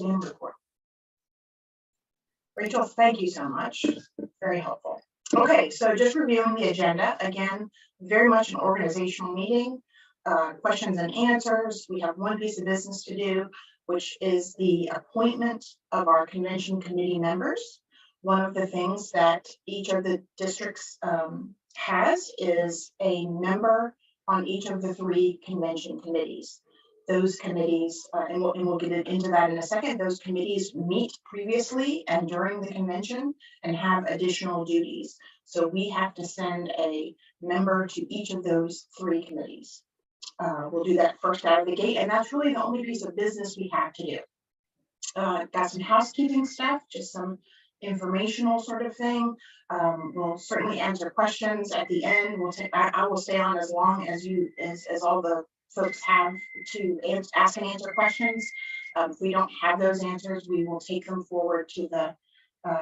Zoom recording. Rachel, thank you so much. Very helpful. Okay, so just reviewing the agenda, again, very much an organizational meeting, questions and answers. We have one piece of business to do, which is the appointment of our convention committee members. One of the things that each of the districts has is a member on each of the 3 convention committees. Those committees, and we'll get into that in a second, those committees meet previously and during the convention and have additional duties. So we have to send a member to each of those 3 committees. We'll do that first out of the gate, and that's really the only piece of business we have to do. Got some housekeeping stuff, just some informational sort of thing. We'll certainly answer questions at the end. I will stay on as long as as all the folks have to ask and answer questions. If we don't have those answers, we will take them forward to the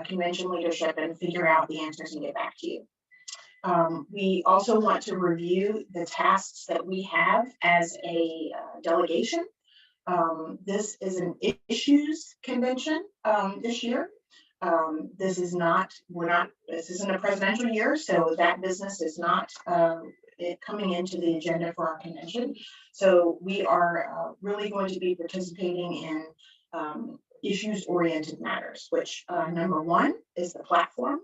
convention leadership and figure out the answers and get back to you. We also want to review the tasks that we have as a delegation. This is an issues convention this year. This isn't a presidential year, so that business is not coming into the agenda for our convention. So we are really going to be participating in issues-oriented matters, which number 1 is the platform,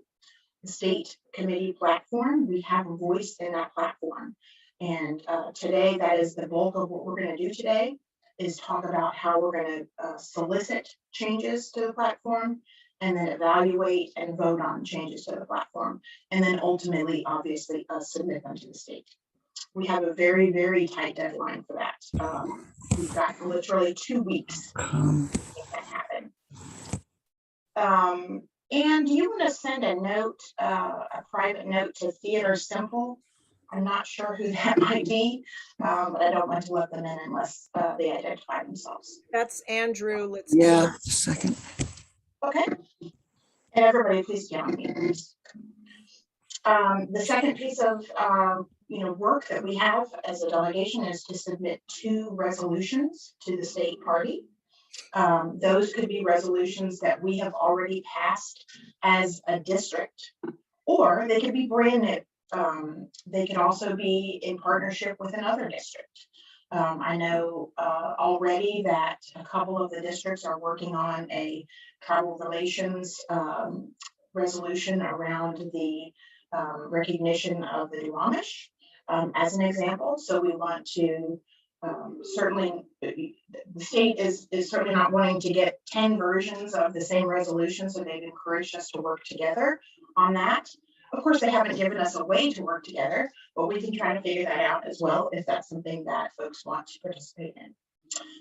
the state committee platform. We have a voice in that platform. And today, that is the bulk of what we're going to do today, is talk about how we're going to solicit changes to the platform, and then evaluate and vote on changes to the platform, and then ultimately, obviously, submit them to the state. We have a very, very tight deadline for that. We've got literally 2 weeks to make that happen. And do you want to send a note, a private note to Theater Simple? I'm not sure who that might be, but I don't want to let them in unless they identify themselves. That's Andrew. Let's just a second. Okay. And everybody, please get on mute. The second piece of work that we have as a delegation is to submit 2 resolutions to the state party. Those could be resolutions that we have already passed as a district, or they could be brand new. They could also be in partnership with another district. I know already that a couple of the districts are working on a tribal relations resolution around the recognition of the Duwamish as an example. So we want to certainly, the state is certainly not wanting to get 10 versions of the same resolution, so they've encouraged us to work together on that. Of course, they haven't given us a way to work together, but we can try to figure that out as well if that's something that folks want to participate in.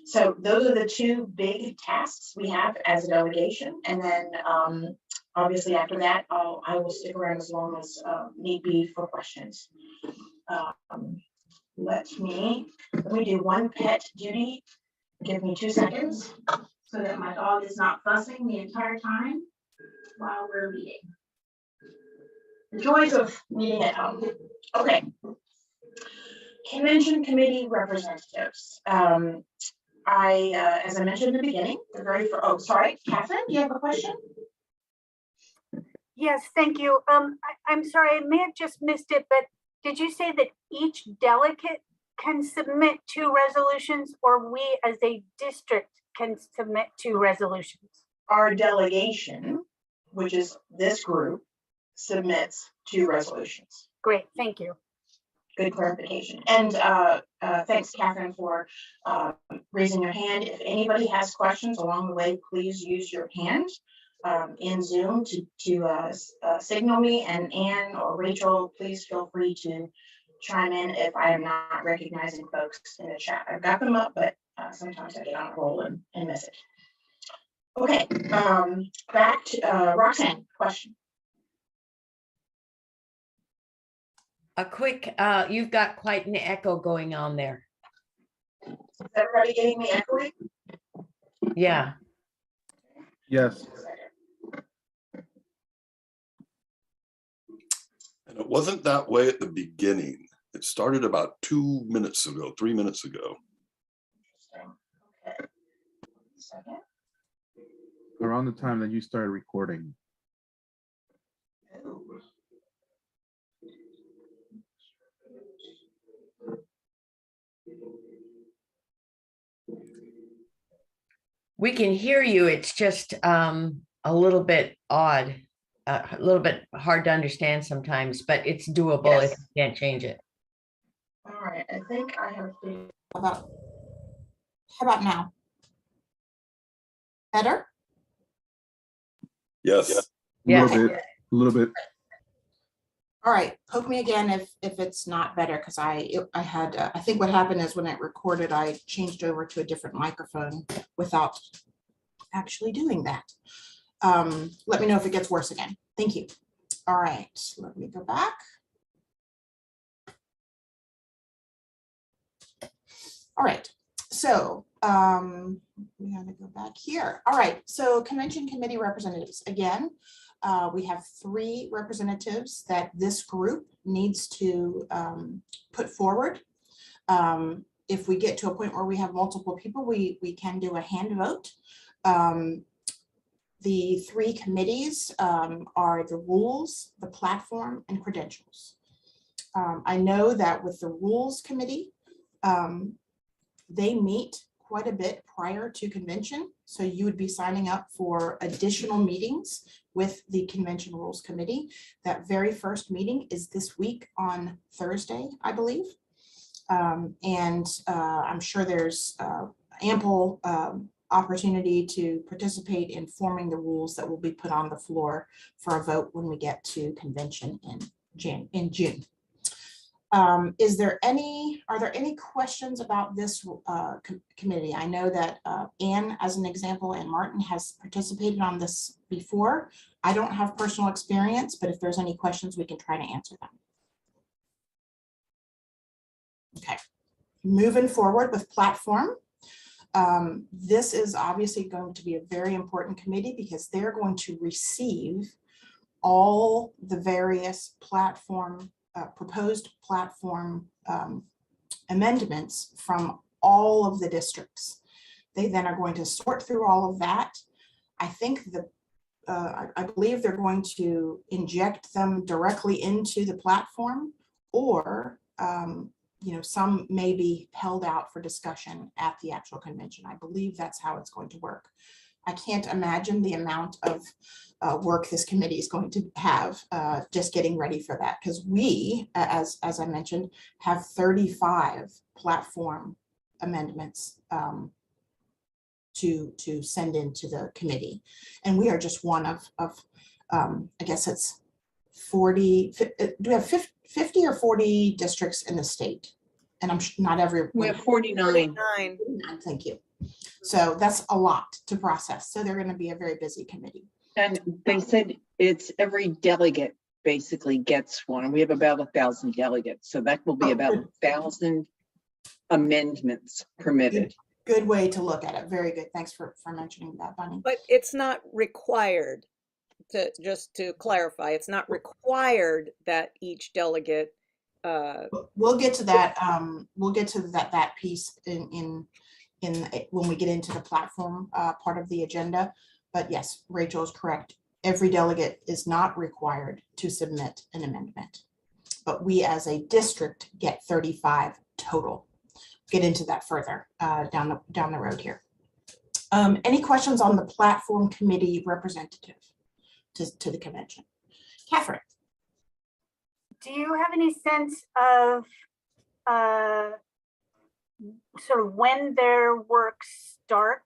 So those are the 2 big tasks we have as a delegation. And then obviously after that, I will stick around as long as need be for questions. Let me do one pet duty. Give me 2 seconds so that my dog is not fussing the entire time while we're meeting. The joys of meeting at home. Okay. Convention committee representatives. As I mentioned in the beginning, oh, sorry, Catherine, do you have a question? Yes, thank you. I'm sorry, I may have just missed it, but did you say that each delegate can submit 2 resolutions, or we as a district can submit 2 resolutions? Our delegation, which is this group, submits 2 resolutions. Great, thank you. Good clarification. And thanks, Catherine, for raising your hand. If anybody has questions along the way, please use your hand in Zoom to signal me. And Anne or Rachel, please feel free to chime in if I am not recognizing folks in the chat. I've got them up, but sometimes I get on a roll and miss it. Okay, back to Roxanne, question. A quick, you've got quite an echo going on there. Is everybody getting me echoing? Yeah. Yes. And it wasn't that way at the beginning. It started about 2 minutes ago, 3 minutes ago. Okay. 1 second. around the time that you started recording. We can hear you. It's just a little bit odd, a little bit hard to understand sometimes, but it's doable if Yes. you can't change it. All right, I think I have. How about now? Better? Yes, A Yes. little bit, a little bit. All right, poke me again if it's not better, because I think what happened is when it recorded, I changed over to a different microphone without actually doing that. Let me know if it gets worse again. Thank you. All right, let me go back. All right, so we gotta go back here. All right, so convention committee representatives. Again, we have 3 representatives that this group needs to put forward. If we get to a point where we have multiple people, we can do a hand vote. The 3 committees are the rules, the platform, and credentials. I know that with the rules committee, they meet quite a bit prior to convention. So you would be signing up for additional meetings with the convention rules committee. That very first meeting is this week on Thursday, I believe. I'm sure there's ample opportunity to participate in forming the rules that will be put on the floor for a vote when we get to convention in June. Are there any questions about this committee? I know that Anne, as an example, and Martin has participated on this before. I don't have personal experience, but if there's any questions, we can try to answer them. Okay, moving forward with platform. This is obviously going to be a very important committee because they're going to receive all the various platform proposed platform amendments from all of the districts. They then are going to sort through all of that. I think I believe they're going to inject them directly into the platform, or some may be held out for discussion at the actual convention. I believe that's how it's going to work. I can't imagine the amount of work this committee is going to have just getting ready for that, because we, as I mentioned, have 35 platform amendments to send into the committee, and we are just one of I guess it's 40. Do we have 50 or 40 districts in the state? And I'm not every. We have 49. Thank you. So that's a lot to process. So they're going to be a very busy committee. And they said it's every delegate basically gets one. And we have about 1,000 delegates. So that will be about 1,000 amendments permitted. Good way to look at it. Very good. Thanks for mentioning that, Bunny. But it's not required, just to clarify, it's not required that each delegate. We'll get to that. We'll get to that piece in when we get into the platform part of the agenda. But yes, Rachel is correct. Every delegate is not required to submit an amendment, but we as a district get 35 total. Get into that further down the road here. Any questions on the platform committee representative to the convention? Catherine. Do you have any sense of sort of when their work starts?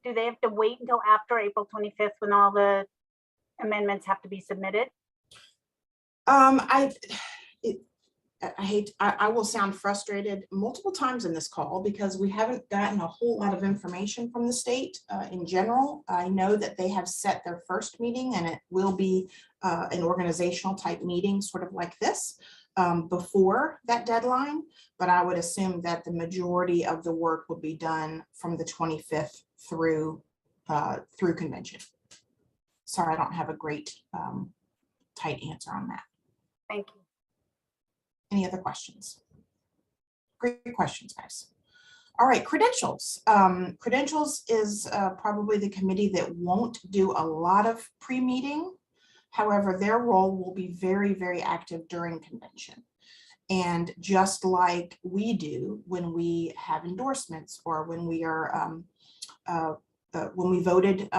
Do they have to wait until after April 25th when all the amendments have to be submitted? I will sound frustrated multiple times in this call because we haven't gotten a whole lot of information from the state in general. I know that they have set their first meeting, and it will be an organizational type meeting, sort of like this, before that deadline. But I would assume that the majority of the work will be done from the 25th through convention. Sorry, I don't have a great tight answer on that. Thank you. Any other questions? Great questions, guys. All right, credentials. Credentials is probably the committee that won't do a lot of pre-meeting. However, their role will be very, very active during convention. And just like we do when we have endorsements or when we are when we voted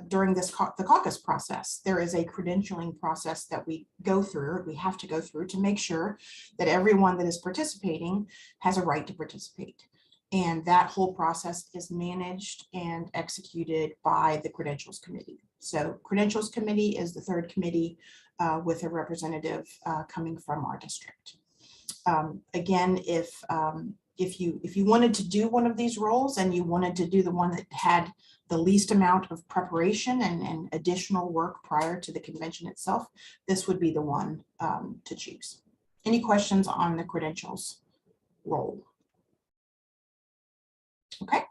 during this the caucus process, there is a credentialing process that we go through, we have to go through to make sure that everyone that is participating has a right to participate. And that whole process is managed and executed by the Credentials Committee. So Credentials Committee is the third committee with a representative coming from our district. Again, if you wanted to do one of these roles and you wanted to do the one that had the least amount of preparation and additional work prior to the convention itself, this would be the one to choose. Any questions on the credentials role? Okay.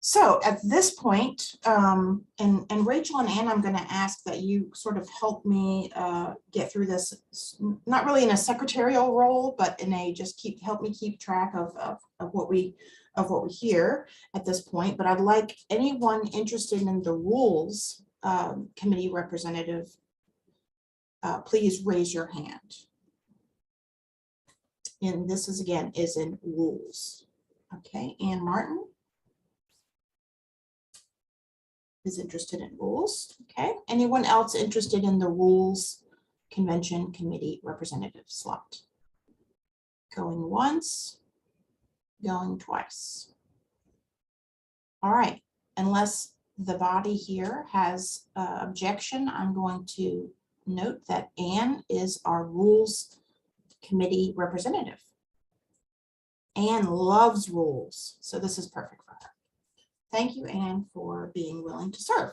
So at this point, and Rachel and Ann, I'm going to ask that you sort of help me get through this, not really in a secretarial role, but in a just help me keep track of what we hear at this point. But I'd like anyone interested in the rules committee representative, please raise your hand. And this is again is in rules. Okay, Ann Martin is interested in rules. Okay, anyone else interested in the rules convention committee representative slot? Going once, going twice. All right, unless the body here has objection, I'm going to note that Ann is our rules committee representative. Ann loves rules, so this is perfect for her. Thank you, Ann, for being willing to serve.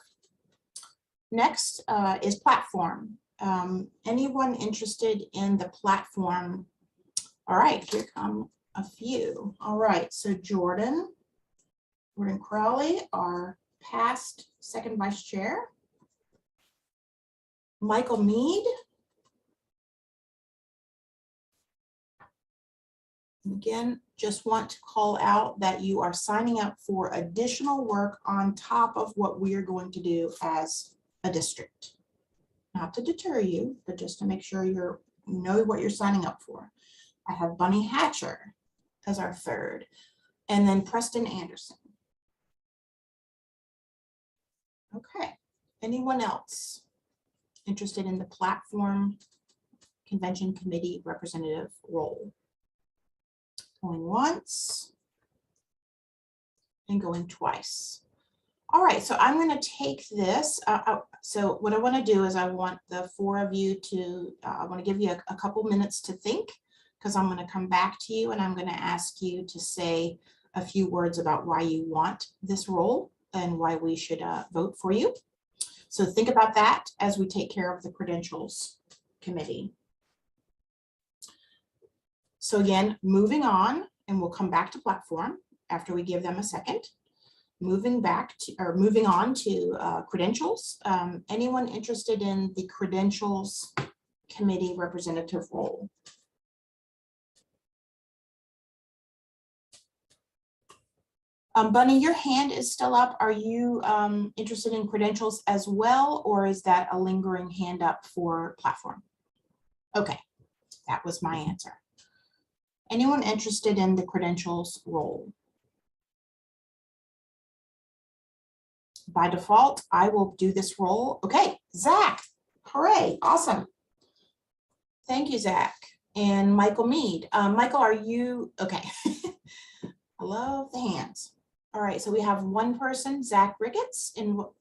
Next is platform. Anyone interested in the platform? All right, here come a few. All right, so Jordan Crowley, our past second vice chair. Michael Mead. Again, just want to call out that you are signing up for additional work on top of what we are going to do as a district. Not to deter you, but just to make sure you know what you're signing up for. I have Bunny Hatcher as our third, and then Preston Anderson. Okay, anyone else interested in the platform convention committee representative role? Going once and going twice. All right, so I'm going to take this. So what I want to do is I want the four of you to, I want to give you a couple minutes to think, because I'm going to come back to you and I'm going to ask you to say a few words about why you want this role and why we should vote for you. So think about that as we take care of the credentials committee. So again, moving on, and we'll come back to platform after we give them a second. Moving on to credentials. Anyone interested in the credentials committee representative role? Bunny, your hand is still up. Are you interested in credentials as well, or is that a lingering hand up for platform? Okay, that was my answer. Anyone interested in the credentials role? By default, I will do this role. Okay, Zach, hooray, awesome. Thank you, Zach. And Michael Mead. Michael, are you, okay. I love the hands. All right, so we have one person, Zach Ricketts,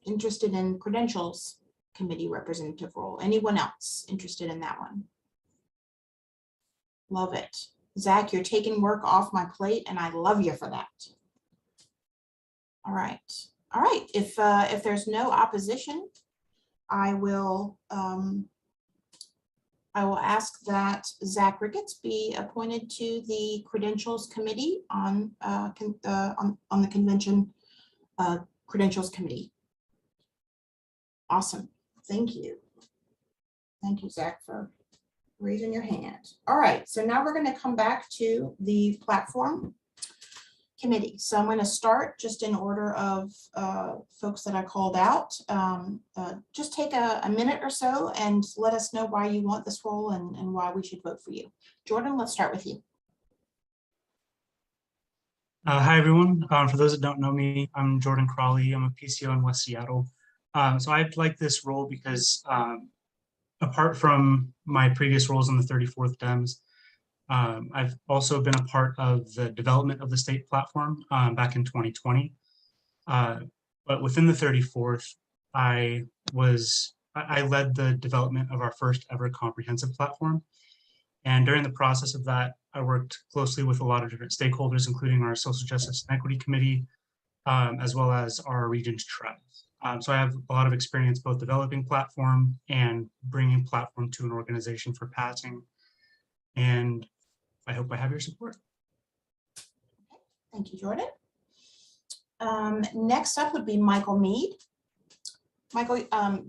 interested in credentials committee representative role. Anyone else interested in that one? Love it. Zach, you're taking work off my plate and I love you for that. All right. All right, if there's no opposition, I will ask that Zach Ricketts be appointed to the Credentials Committee on the Convention Credentials Committee. Awesome, thank you. Thank you, Zach, for raising your hand. All right, so now we're going to come back to the platform committee. So I'm going to start just in order of folks that I called out. Just take a minute or so and let us know why you want this role and why we should vote for you. Jordan, let's start with you. Hi, everyone. For those that don't know me, I'm Jordan Crawley. I'm a PCO in West Seattle. So I like this role because apart from my previous roles in the 34th DEMS, I've also been a part of the development of the state platform back in 2020. But within the 34th, I led the development of our first ever comprehensive platform. And during the process of that, I worked closely with a lot of different stakeholders, including our Social Justice and Equity Committee, as well as our Regions Trust. So I have a lot of experience both developing platform and bringing platform to an organization for passing. And I hope I have your support. Thank you, Jordan. Next up would be Michael Mead. Michael,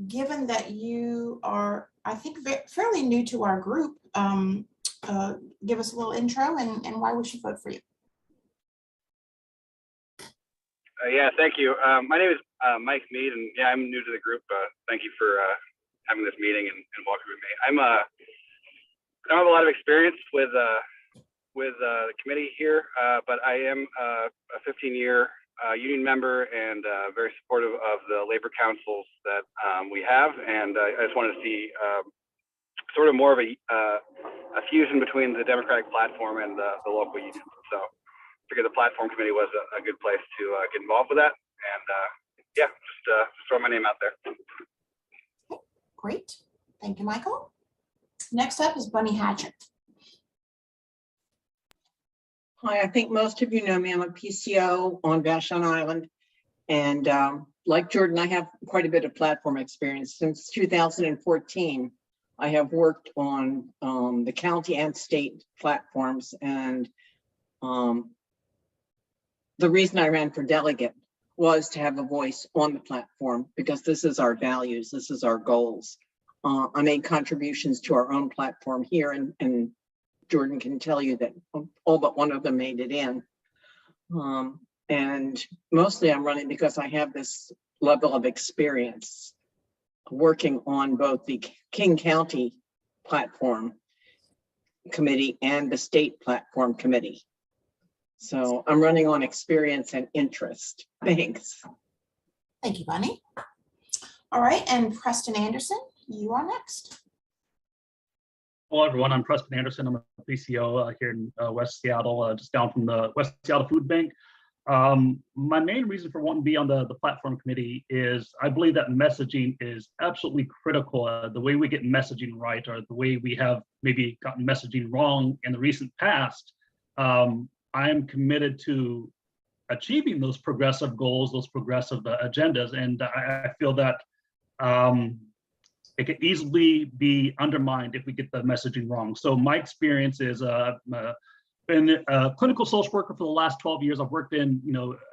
given that you are, I think, fairly new to our group, give us a little intro and why we should vote for you. Yeah, thank you. My name is Mike Mead, and yeah, I'm new to the group. Thank you for having this meeting and welcoming me. I don't have a lot of experience with the committee here, but I am a 15-year union member and very supportive of the labor councils that we have, and I just wanted to see sort of more of a fusion between the Democratic platform and the local unions. So I figured the platform committee was a good place to get involved with that, and yeah, just throw my name out there. Okay, great, thank you, Michael. Next up is Bunny Hatchett. Hi, I think most of you know me. I'm a PCO on Vashon Island. And like Jordan, I have quite a bit of platform experience. Since 2014, I have worked on the county and state platforms. And the reason I ran for delegate was to have a voice on the platform because this is our values, this is our goals. I made contributions to our own platform here, and Jordan can tell you that all but one of them made it in. And mostly I'm running because I have this level of experience working on both the King County platform committee and the state platform committee. So I'm running on experience and interest. Thanks. Thank you, Bunny. All right, and Preston Anderson, you are next. Hello, everyone. I'm Preston Anderson. I'm a PCO here in West Seattle, just down from the West Seattle Food Bank. My main reason for wanting to be on the platform committee is I believe that messaging is absolutely critical. The way we get messaging right, or the way we have maybe gotten messaging wrong in the recent past, I am committed to achieving those progressive goals, those progressive agendas, and I feel that it can easily be undermined if we get the messaging wrong. So my experience is been a clinical social worker for the last 12 years. I've worked in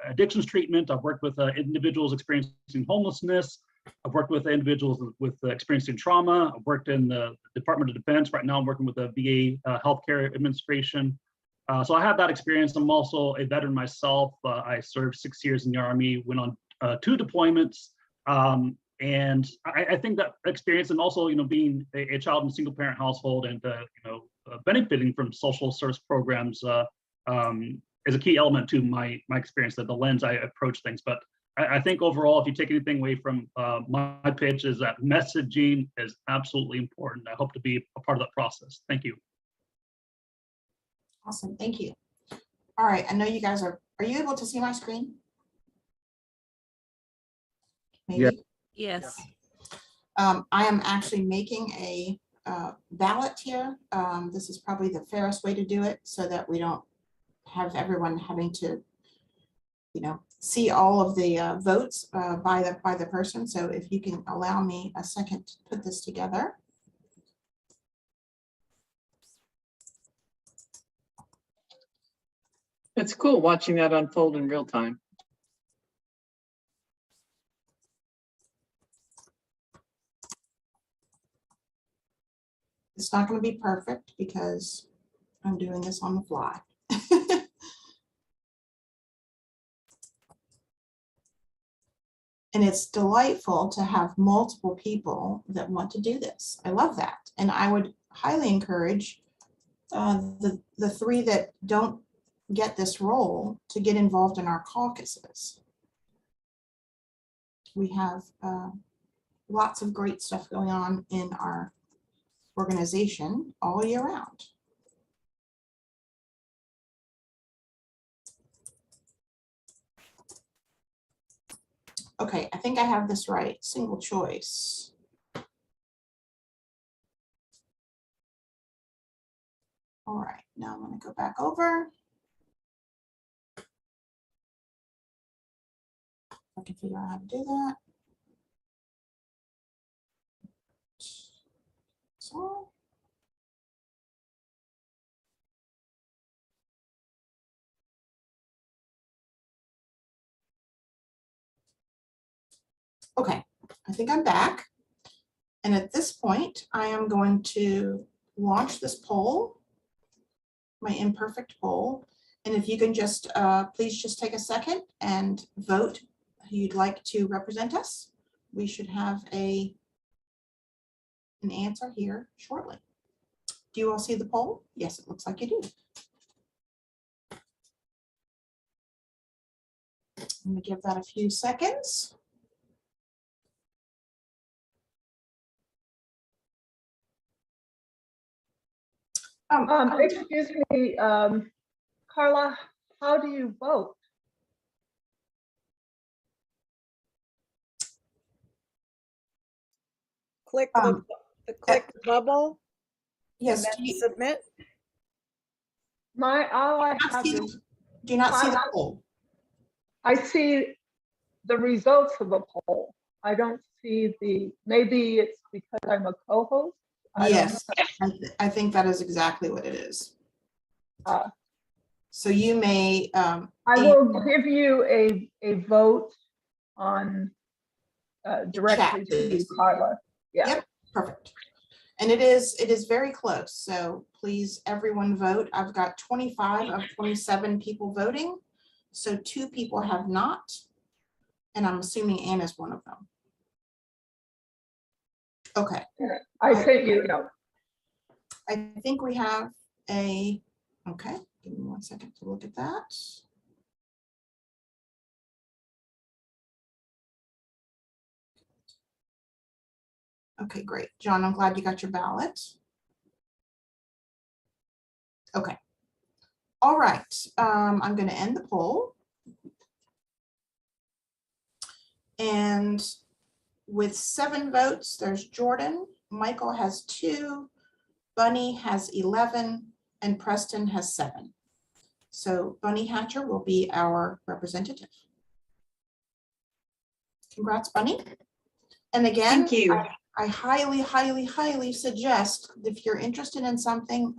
addictions treatment. I've worked with individuals experiencing homelessness. I've worked with individuals with experiencing trauma. I've worked in the Department of Defense. Right now I'm working with the VA Healthcare Administration. So I have that experience. I'm also a veteran myself. I served 6 years in the Army, went on 2 deployments. And I think that experience, and also, being a child in a single parent household and, benefiting from social service programs is a key element to my experience, that the lens I approach things. But I think overall, if you take anything away from my pitch, is that messaging is absolutely important. I hope to be a part of that process. Thank you. Awesome, thank you. All right, I know you guys are you able to see my screen? Maybe? Yeah. Yes. I am actually making a ballot here. This is probably the fairest way to do it so that we don't have everyone having to, see all of the votes by the person. So if you can allow me a second to put this together. It's cool watching that unfold in real time. It's not going to be perfect because I'm doing this on the fly. And it's delightful to have multiple people that want to do this. I love that. And I would highly encourage the three that don't get this role to get involved in our caucuses. We have lots of great stuff going on in our organization all year round. Okay, I think I have this right. Single choice. All right, now I'm going to go back over. I can figure out how to do that. So. Okay, I think I'm back. And at this point, I am going to launch this poll, my imperfect poll. And if you can just, please just take a second and vote who you'd like to represent us. We should have an answer here shortly. Do you all see the poll? Yes, it looks like you do. I'm going to give that a few seconds. Excuse me, Carla, how do you vote? Click the bubble Yes. and then submit. All I have Do is, you not see the poll? I see the results of the poll. I don't see maybe it's because I'm a co-host. Yes, I think that is exactly what it is. So you may. I will give you a vote on directly to you, Carla. Yeah. Yep, perfect. And it is very close. So please, everyone vote. I've got 25 of 27 people voting. So 2 people have not. And I'm assuming Anna's one of them. Okay. I think you know. I think we have a, okay, give me 1 second to look at that. Okay, great. John, I'm glad you got your ballot. Okay. All right, I'm going to end the poll. And with 7 votes, there's Jordan, Michael has 2, Bunny has 11, and Preston has 7. So Bunny Hatcher will be our representative. Congrats, Bunny. And again, Thank you. I highly, highly, highly suggest if you're interested in something,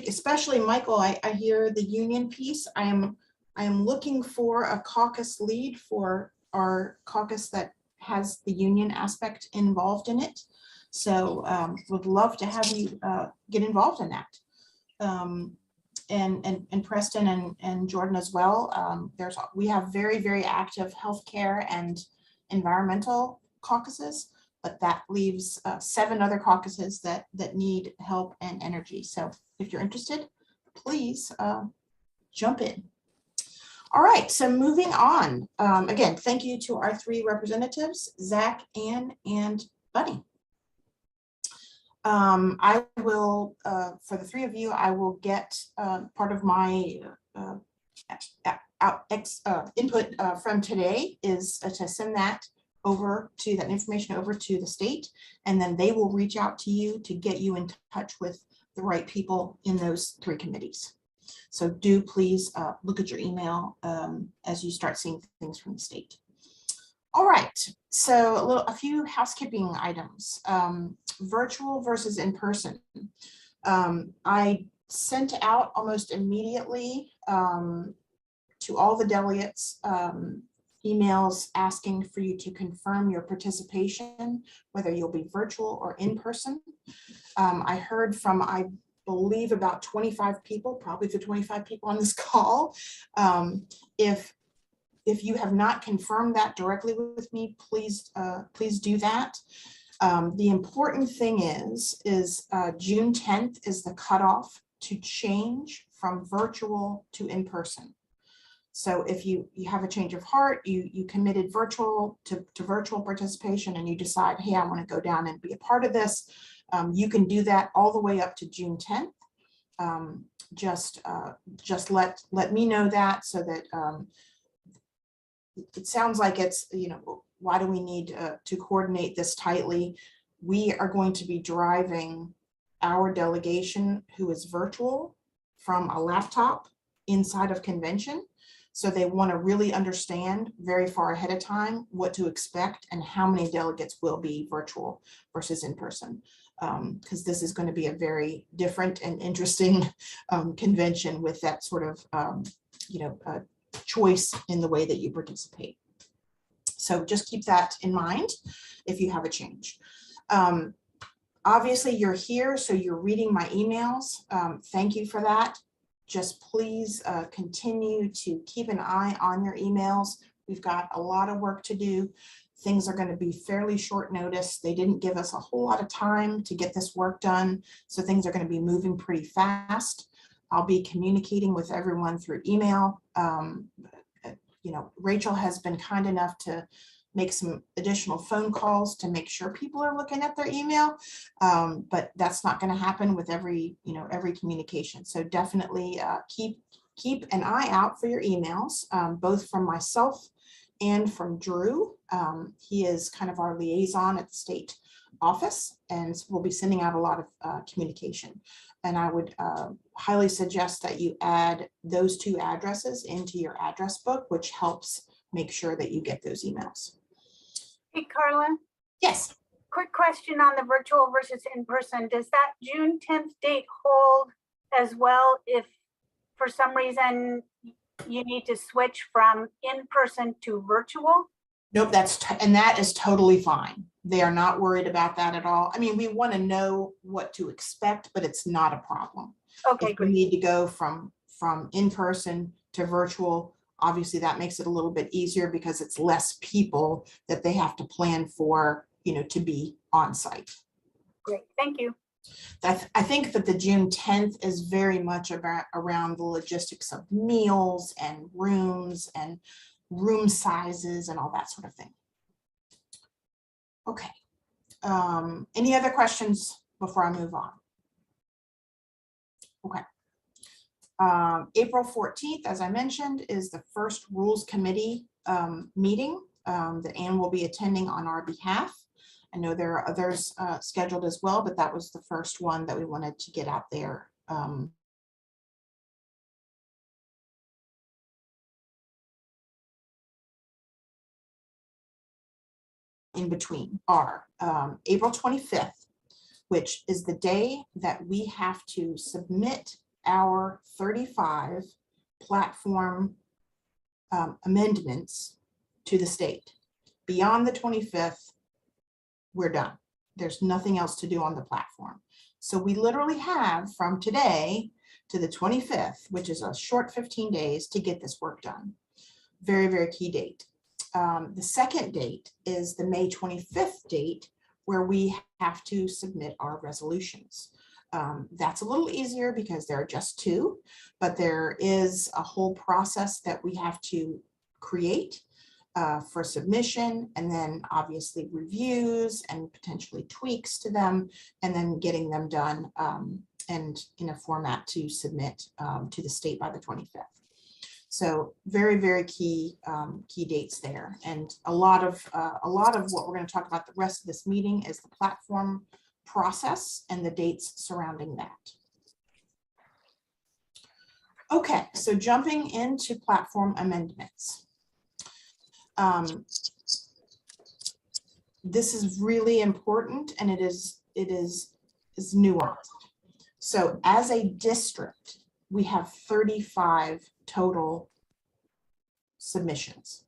especially Michael, I hear the union piece. I am looking for a caucus lead for our caucus that has the union aspect involved in it. So would love to have you get involved in that. And Preston and Jordan as well. We have very, very active healthcare and environmental caucuses, but that leaves 7 other caucuses that need help and energy. So if you're interested, please jump in. All right, so moving on. Again, thank you to our 3 representatives, Zach, Ann, and Bunny. I will, for the 3 of you, I will get part of my input from today is to send that information over to the state, and then they will reach out to you to get you in touch with the right people in those 3 committees. So do please look at your email as you start seeing things from the state. All right, so a few housekeeping items. Virtual versus in person. I sent out almost immediately to all the delegates emails asking for you to confirm your participation, whether you'll be virtual or in person. I heard from, I believe, about 25 people, probably the 25 people on this call. If If you have not confirmed that directly with me, please do that. The important thing is June 10th is the cutoff to change from virtual to in-person. So if you have a change of heart, you committed virtual to virtual participation, and you decide, hey, I want to go down and be a part of this, you can do that all the way up to June 10th. Just let me know that, so that it sounds like it's, why do we need to coordinate this tightly? We are going to be driving our delegation, who is virtual, from a laptop inside of convention. So they want to really understand very far ahead of time what to expect and how many delegates will be virtual versus in person. Because this is going to be a very different and interesting convention with that sort of, choice in the way that you participate. So just keep that in mind if you have a change. Obviously, you're here, so you're reading my emails. Thank you for that. Just please continue to keep an eye on your emails. We've got a lot of work to do. Things are going to be fairly short notice. They didn't give us a whole lot of time to get this work done, so things are going to be moving pretty fast. I'll be communicating with everyone through email. Rachel has been kind enough to make some additional phone calls to make sure people are looking at their email, but that's not going to happen with every communication. So definitely keep an eye out for your emails, both from myself and from Drew. He is kind of our liaison at the state office, and we'll be sending out a lot of communication. And I would highly suggest that you add those two addresses into your address book, which helps make sure that you get those emails. Hey, Carla, Yes. quick question on the virtual versus in-person. Does that June 10th date hold as well if for some reason you need to switch from in-person to virtual? Nope, and that is totally fine. They are not worried about that at all. I mean, we want to know what to expect, but it's not a problem. Okay, If we need to go from in-person to virtual, obviously that makes it a little bit easier because it's less people that they have to plan for, to be on site. Great, thank you. I think that the June 10th is very much around the logistics of meals and rooms and room sizes and all that sort of thing. Okay. Any other questions before I move on? Okay. April 14th, as I mentioned, is the first Rules Committee meeting that Anne will be attending on our behalf. I know there are others scheduled as well, but that was the first one that we wanted to get out there. In between are April 25th, which is the day that we have to submit our 35 platform amendments to the state. Beyond the 25th, we're done. There's nothing else to do on the platform. So we literally have from today to the 25th, which is a short 15 days to get this work done. Very, very key date. The second date is the May 25th date, where we have to submit our resolutions. That's a little easier because there are just two, but there is a whole process that we have to create for submission, and then obviously reviews and potentially tweaks to them, and then getting them done and in a format to submit to the state by the 25th. So very, very key dates there. And a lot of what we're going to talk about the rest of this meeting is the platform process and the dates surrounding that. Okay, so jumping into platform amendments. This is really important, and it is nuanced. So as a district, we have 35 total submissions.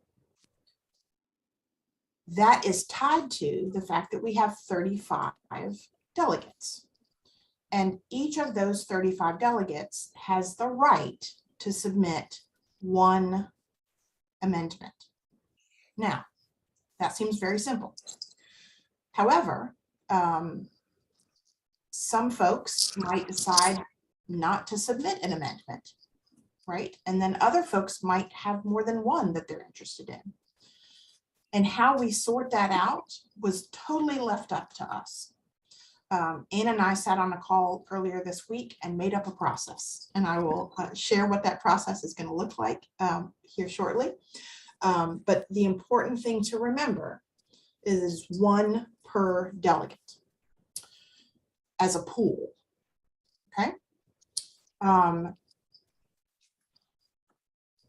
That is tied to the fact that we have 35 delegates. And each of those 35 delegates has the right to submit one amendment. Now, that seems very simple. However, some folks might decide not to submit an amendment, right? And then other folks might have more than one that they're interested in. And how we sort that out was totally left up to us. Ann and I sat on a call earlier this week and made up a process. And I will share what that process is going to look like here shortly. But the important thing to remember is one per delegate as a pool, okay?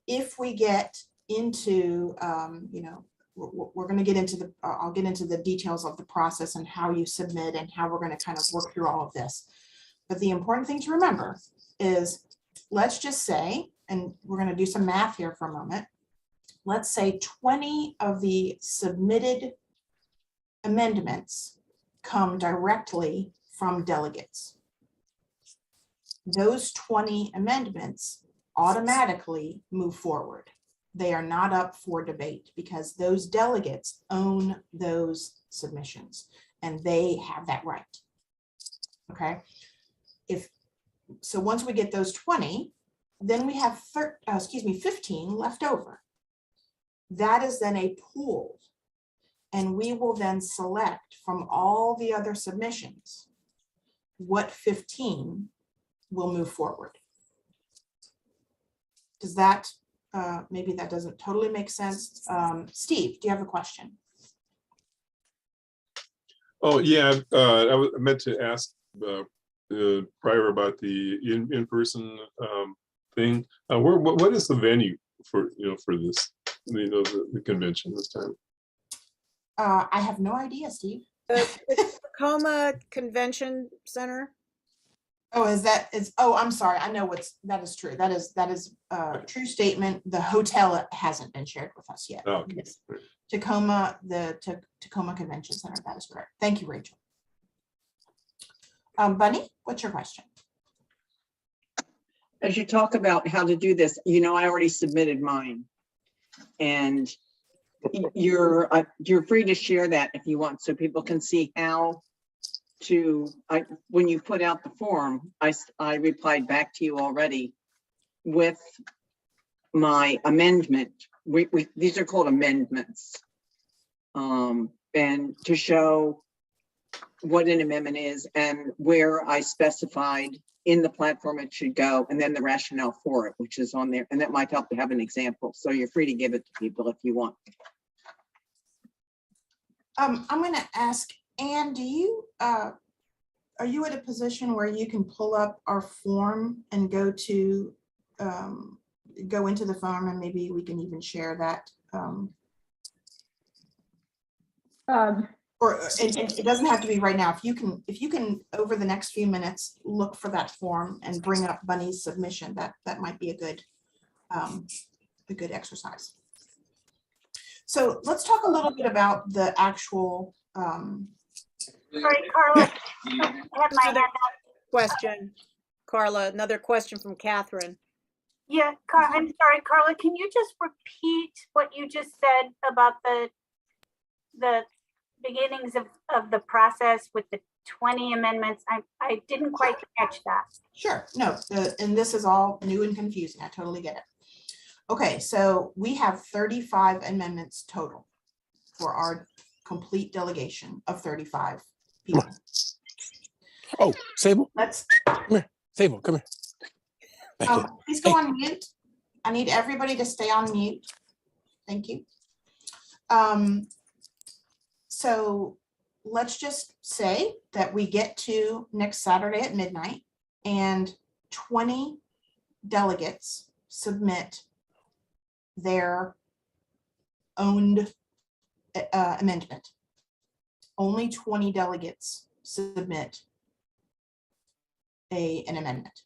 If we get into, you know, we're going to get into the, I'll get into the details of the process and how you submit and how we're going to kind of work through all of this. But the important thing to remember is, let's just say, and we're going to do some math here for a moment. Let's say 20 of the submitted amendments come directly from delegates. Those 20 amendments automatically move forward. They are not up for debate because those delegates own those submissions and they have that right. Okay. So once we get those 20, then we have 15 left over. That is then a pool. And we will then select from all the other submissions what 15 will move forward. Does that, maybe that doesn't totally make sense. Steve, do you have a question? Oh, yeah, I meant to ask prior about the in-person thing. What is the venue for, for this, the convention this time? I have no idea, Steve. The Tacoma Convention Center. Oh, oh, I'm sorry. I know that is true. That is a true statement. The hotel hasn't been shared with us yet. Oh, okay. Yes. Tacoma, Tacoma Convention Center. That is correct. Thank you, Rachel. Bunny, what's your question? As you talk about how to do this, I already submitted mine. And you're free to share that if you want, so people can see how to, when you put out the form, I replied back to you already with my amendment. These are called amendments. And to show what an amendment is and where I specified in the platform it should go, and then the rationale for it, which is on there. And that might help to have an example. So you're free to give it to people if you want. I'm going to ask Ann, do you, are you at a position where you can pull up our form and go into the form, and maybe we can even share that? Or it doesn't have to be right now. If you can over the next few minutes look for that form and bring up Bunny's submission, that might be a good exercise. So let's talk a little bit about the actual. Sorry, Carla, I had my hand up. Question, Carla, another question from Catherine. Yeah, I'm sorry, Carla, can you just repeat what you just said about the beginnings of the process with the 20 amendments? I didn't quite catch that. Sure, no, and this is all new and confusing. I totally get it. Okay, so we have 35 amendments total for our complete delegation of 35 people. Oh, Sable. Let's. Come here. Sable, come here. Back here. Please go on mute. I need everybody to stay on mute. Thank you. So let's just say that we get to next Saturday at midnight and 20 delegates submit their owned amendment. Only 20 delegates submit an amendment.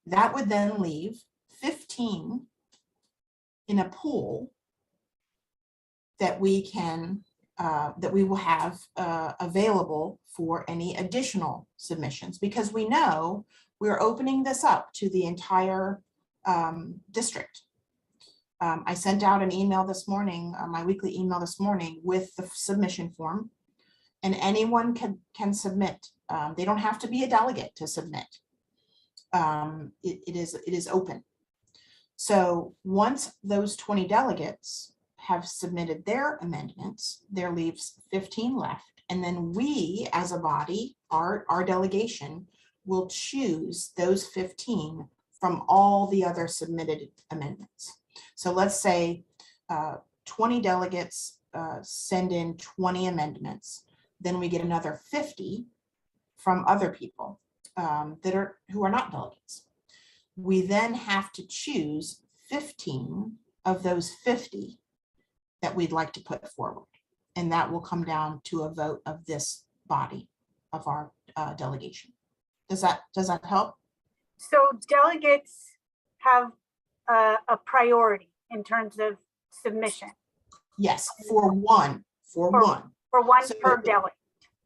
That would then leave 15 in a pool that we can that we will have available for any additional submissions, because we know we're opening this up to the entire district. I sent out an email this morning, my weekly email this morning with the submission form, and anyone can submit. They don't have to be a delegate to submit. It is open. So once those 20 delegates have submitted their amendments, there leaves 15 left. And then we, as a body, our delegation, will choose those 15 from all the other submitted amendments. So let's say 20 delegates send in 20 amendments. Then we get another 50 from other people who are not delegates. We then have to choose 15 of those 50 that we'd like to put forward. And that will come down to a vote of this body of our delegation. Does that help? So delegates have a priority in terms of submission. Yes, for one. For one So- per delegate.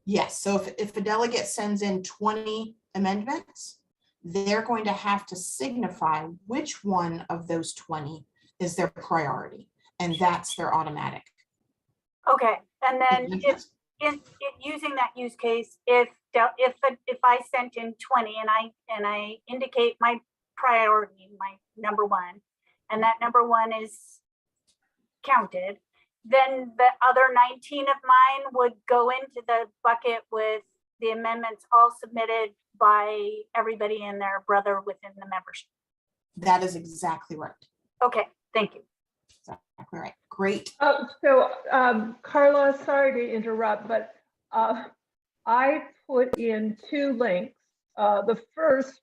Yes, so if a delegate sends in 20 amendments, they're going to have to signify which one of those 20 is their priority, and that's their automatic. Okay, and then if using that use case, if I sent in 20 and I indicate my priority, my number one, and that number one is counted, then the other 19 of mine would go into the bucket with the amendments all submitted by everybody and their brother within the membership. That is exactly right. Okay, thank you. Exactly right. Great. Carla, sorry to interrupt, but I put in 2 links. The first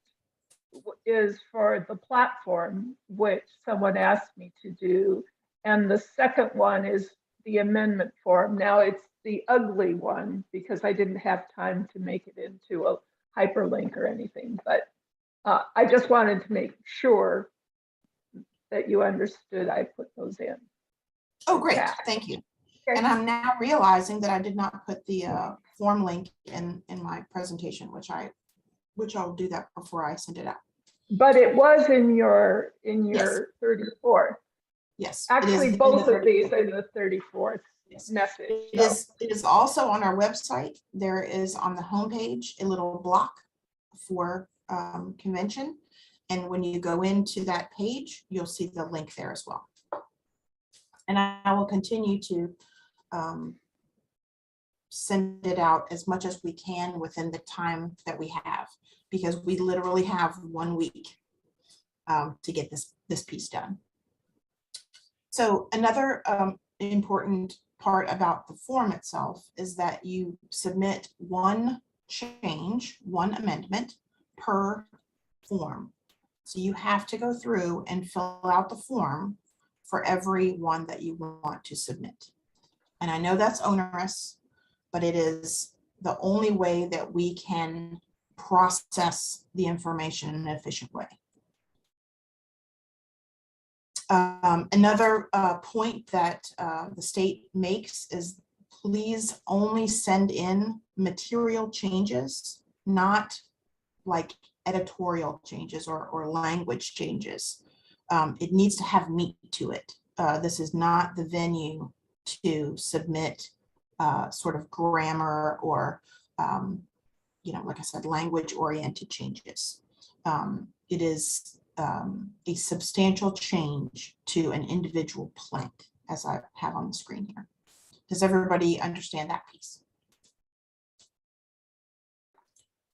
is for the platform, which someone asked me to do. And the second one is the amendment form. Now it's the ugly one because I didn't have time to make it into a hyperlink or anything, but I just wanted to make sure that you understood I put those in. Oh, great. Yeah. Thank you. Okay. And I'm now realizing that I did not put the form link in my presentation, which I'll do that before I send it out. But it was in your 34th. Yes. Actually, both of these are the 34th message. It is also on our website. There is on the homepage a little block for convention. And when you go into that page, you'll see the link there as well. And I will continue to send it out as much as we can within the time that we have, because we literally have 1 week to get this piece done. So another important part about the form itself is that you submit one change, one amendment per form. So you have to go through and fill out the form for every one that you want to submit. And I know that's onerous, but it is the only way that we can process the information in an efficient way. Another point that the state makes is please only send in material changes, not like editorial changes or language changes. It needs to have meat to it. This is not the venue to submit sort of grammar or, like I said, language oriented changes. It is a substantial change to an individual plant, as I have on the screen here. Does everybody understand that piece?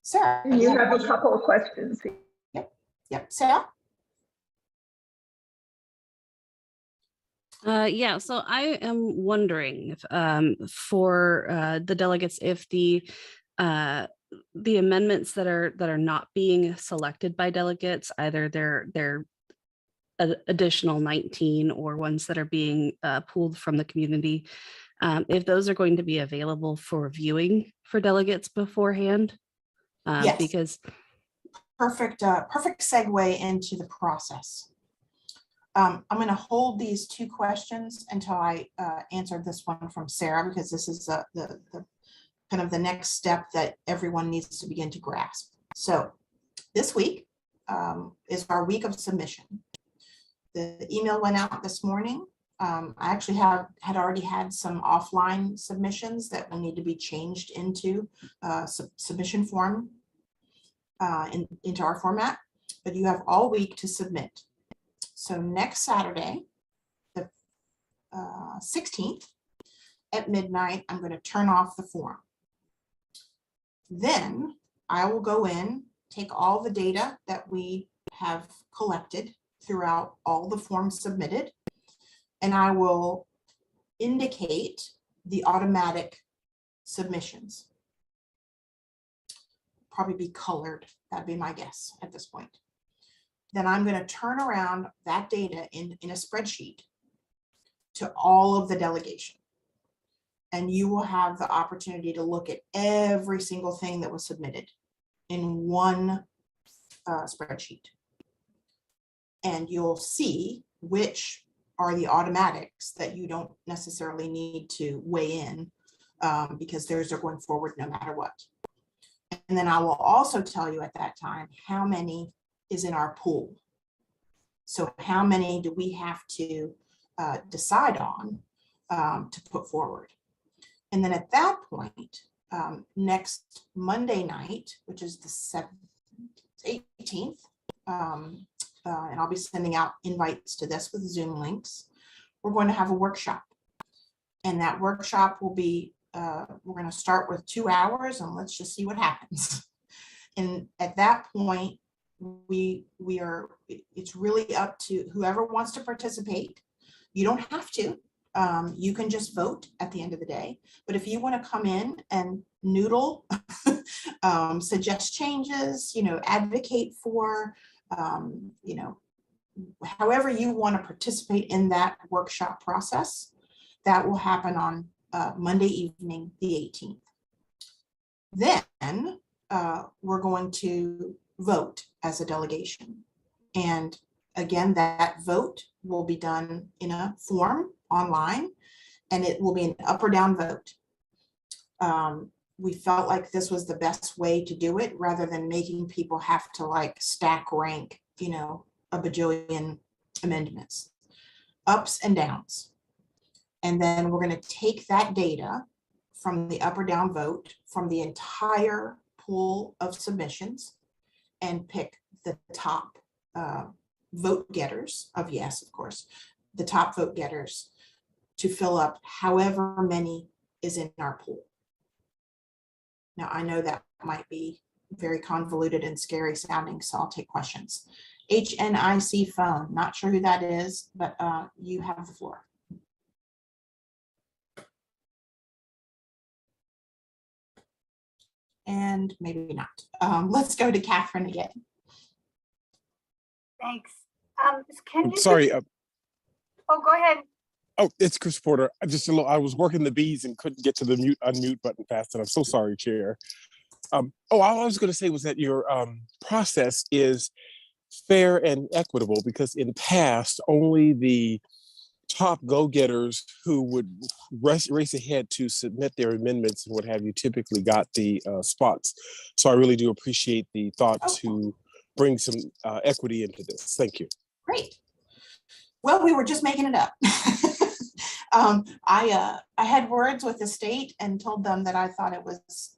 Sarah, you have a couple of questions. Yep, Sarah? Yeah, so I am wondering if, for the delegates, if the amendments that are not being selected by delegates, either they're additional 19 or ones that are being pulled from the community, if those are going to be available for viewing for delegates beforehand. Yes. Because perfect segue into the process. I'm going to hold these 2 questions until I answer this one from Sarah, because this is the kind of the next step that everyone needs to begin to grasp. So this week is our week of submission. The email went out this morning. I actually had already had some offline submissions that will need to be changed into submission form into our format, but you have all week to submit. So next Saturday, the 16th at midnight, I'm going to turn off the form. Then I will go in, take all the data that we have collected throughout all the forms submitted, and I will indicate the automatic submissions. Probably be colored, that'd be my guess at this point. Then I'm going to turn around that data in a spreadsheet to all of the delegation. And you will have the opportunity to look at every single thing that was submitted in one spreadsheet. And you'll see which are the automatics that you don't necessarily need to weigh in because theirs are going forward no matter what. And then I will also tell you at that time how many is in our pool. So how many do we have to decide on to put forward? And then at that point, next Monday night, which is the 18th, and I'll be sending out invites to this with Zoom links, we're going to have a workshop. And that workshop will be, we're going to start with 2 hours and let's just see what happens. And at that point, it's really up to whoever wants to participate. You don't have to. You can just vote at the end of the day. But if you want to come in and noodle, suggest changes, advocate for, however you want to participate in that workshop process, that will happen on Monday evening, the 18th. Then we're going to vote as a delegation. And again, that vote will be done in a form online, and it will be an up or down vote. We felt like this was the best way to do it rather than making people have to stack rank, a bajillion amendments, ups and downs. And then we're going to take that data from the up or down vote from the entire pool of submissions and pick the top vote getters of yes, of course, the top vote getters to fill up however many is in our pool. Now, I know that might be very convoluted and scary sounding, so I'll take questions. HNIC phone, not sure who that is, but you have the floor. And maybe not. Let's go to Catherine again. Thanks. Can you Sorry. oh, go ahead. Oh, it's Chris Porter. I was working the bees and couldn't get to the unmute button fast, and I'm so sorry, Chair. All I was going to say was that your process is fair and equitable because in past, only the top go-getters who would race ahead to submit their amendments and what have you typically got the spots. So I really do appreciate the thought to bring some equity into this. Thank you. Great. Well, we were just making it up. I had words with the state and told them that I thought it was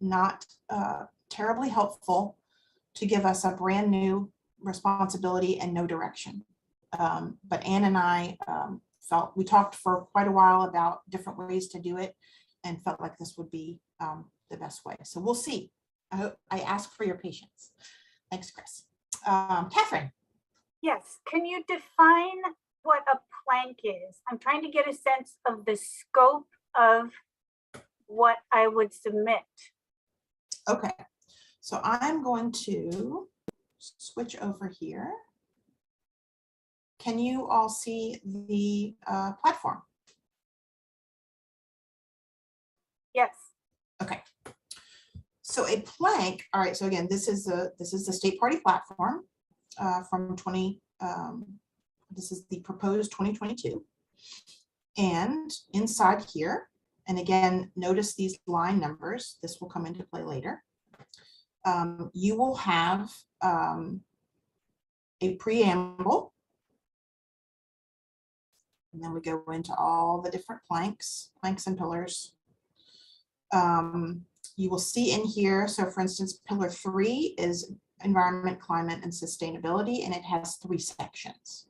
not terribly helpful to give us a brand new responsibility and no direction. But Ann and I we talked for quite a while about different ways to do it and felt like this would be the best way. So we'll see. I ask for your patience. Thanks, Chris. Catherine. Yes, can you define what a plank is? I'm trying to get a sense of the scope of what I would submit. Okay, so I'm going to switch over here. Can you all see the platform? Yes. Okay. So a plank, all right, so again, this is the state party platform from this is the proposed 2022. And inside here, and again, notice these line numbers, this will come into play later. You will have a preamble And then we go into all the different planks and pillars. You will see in here, so for instance, pillar 3 is environment, climate, and sustainability, and it has 3 sections.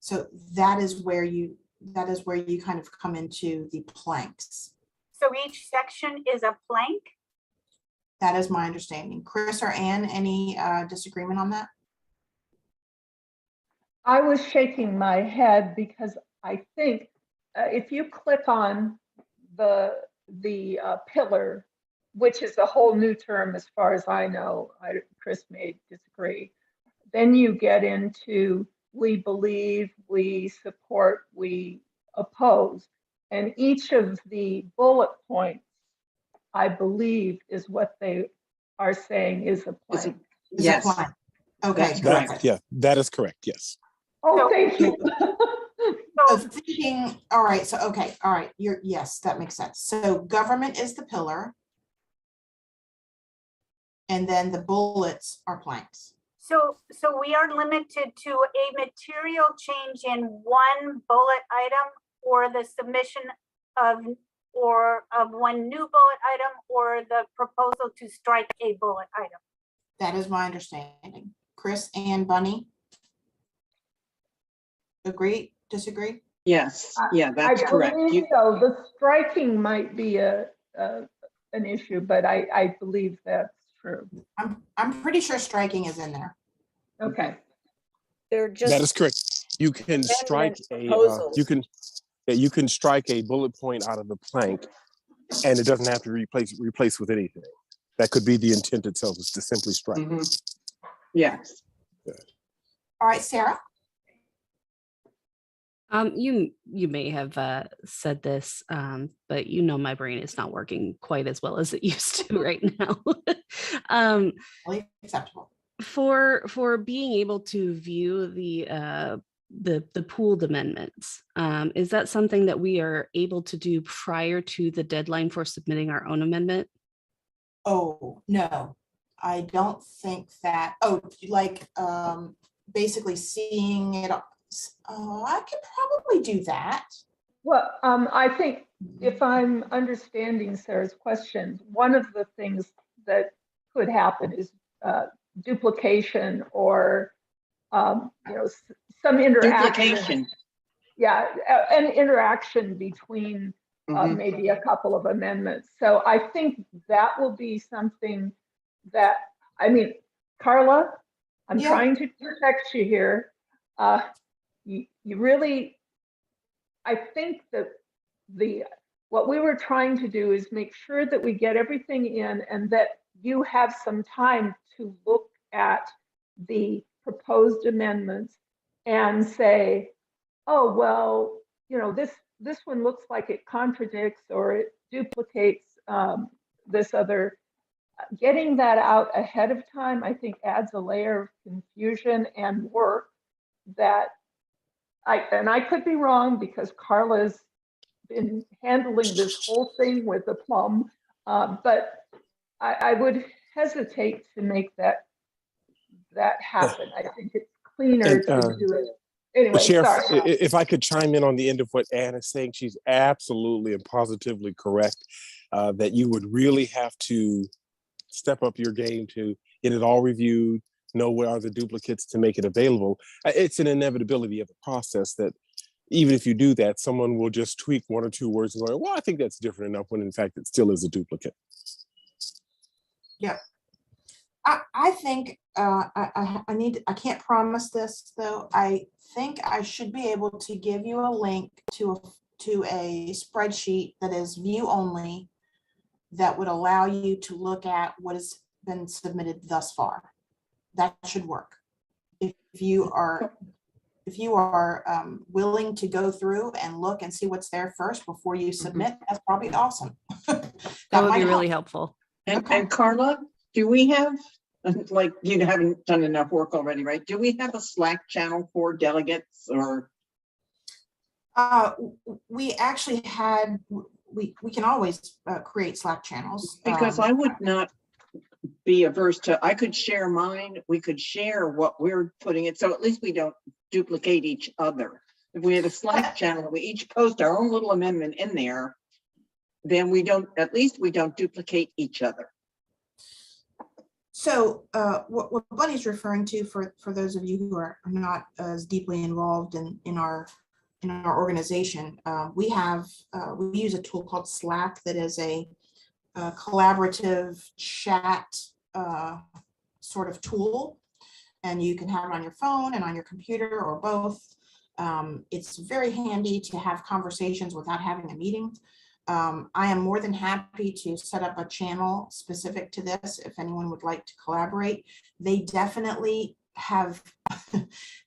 So that is where you kind of come into the planks. So each section is a plank? That is my understanding. Chris or Ann, any disagreement on that? I was shaking my head because I think if you click on the pillar, which is a whole new term as far as I know, Chris may disagree, then you get into we believe, we support, we oppose. And each of the bullet points, I believe, is what they are saying is a plank. Yes. Okay. That's correct. Yeah, that is correct. Yes. Oh, thank you. So thinking, all right, so, okay, all right, yes, that makes sense. So government is the pillar. And then the bullets are planks. So we are limited to a material change in one bullet item or the submission of one new bullet item or the proposal to strike a bullet item. That is my understanding. Chris and Bunny? Agree, disagree? Yes, yeah, that's correct. I believe so. The striking might be an issue, but I believe that's true. I'm pretty sure striking is in there. Okay. They're just. That is correct. You can strike proposals. you can strike a bullet point out of the plank, and it doesn't have to replace with anything. That could be the intent itself, is to simply strike. Mm-hmm. Yes. All right, Sarah. You may have said this, but you know my brain is not working quite as well as it used to right now. Acceptable. For being able to view the pooled amendments, is that something that we are able to do prior to the deadline for submitting our own amendment? Oh, no, I don't think that. Oh, like basically seeing it. Oh, I could probably do that. Well, I think if I'm understanding Sarah's question, one of the things that could happen is duplication or some interaction. Duplication. Yeah, an interaction between maybe a couple of amendments. So I think that will be something that, I mean, Carla, I'm trying to protect you here. You really, I think that what we were trying to do is make sure that we get everything in and that you have some time to look at the proposed amendments and say, oh, well, this one looks like it contradicts or it duplicates this other. Getting that out ahead of time, I think, adds a layer of confusion and work that I could be wrong because Carla's been handling this whole thing with a plum, but I would hesitate to make that happen. I think it's cleaner to do it. Anyway, Sheriff, sorry. if I could chime in on the end of what Ann is saying, she's absolutely and positively correct that you would really have to step up your game to get it all reviewed, know where are the duplicates to make it available. It's an inevitability of the process that even if you do that, someone will just tweak one or two words and go, well, I think that's different enough, when in fact it still is a duplicate. Yeah. I think I can't promise this though. I think I should be able to give you a link to a spreadsheet that is view only that would allow you to look at what has been submitted thus far. That should work. If you are willing to go through and look and see what's there first before you submit, that's probably awesome. That would be really helpful. And Carla, do we have, like, you haven't done enough work already, right? Do we have a Slack channel for delegates or? We actually had, we can always create Slack channels. Because I would not be averse to, I could share mine, we could share what we're putting it, so at least we don't duplicate each other. If we had a Slack channel, we each post our own little amendment in there, then we don't, at least we don't duplicate each other. So what Bunny's referring to, for those of you who are not as deeply involved in our organization, we use a tool called Slack that is a collaborative chat sort of tool, and you can have it on your phone and on your computer or both. It's very handy to have conversations without having a meeting. I am more than happy to set up a channel specific to this if anyone would like to collaborate. They definitely have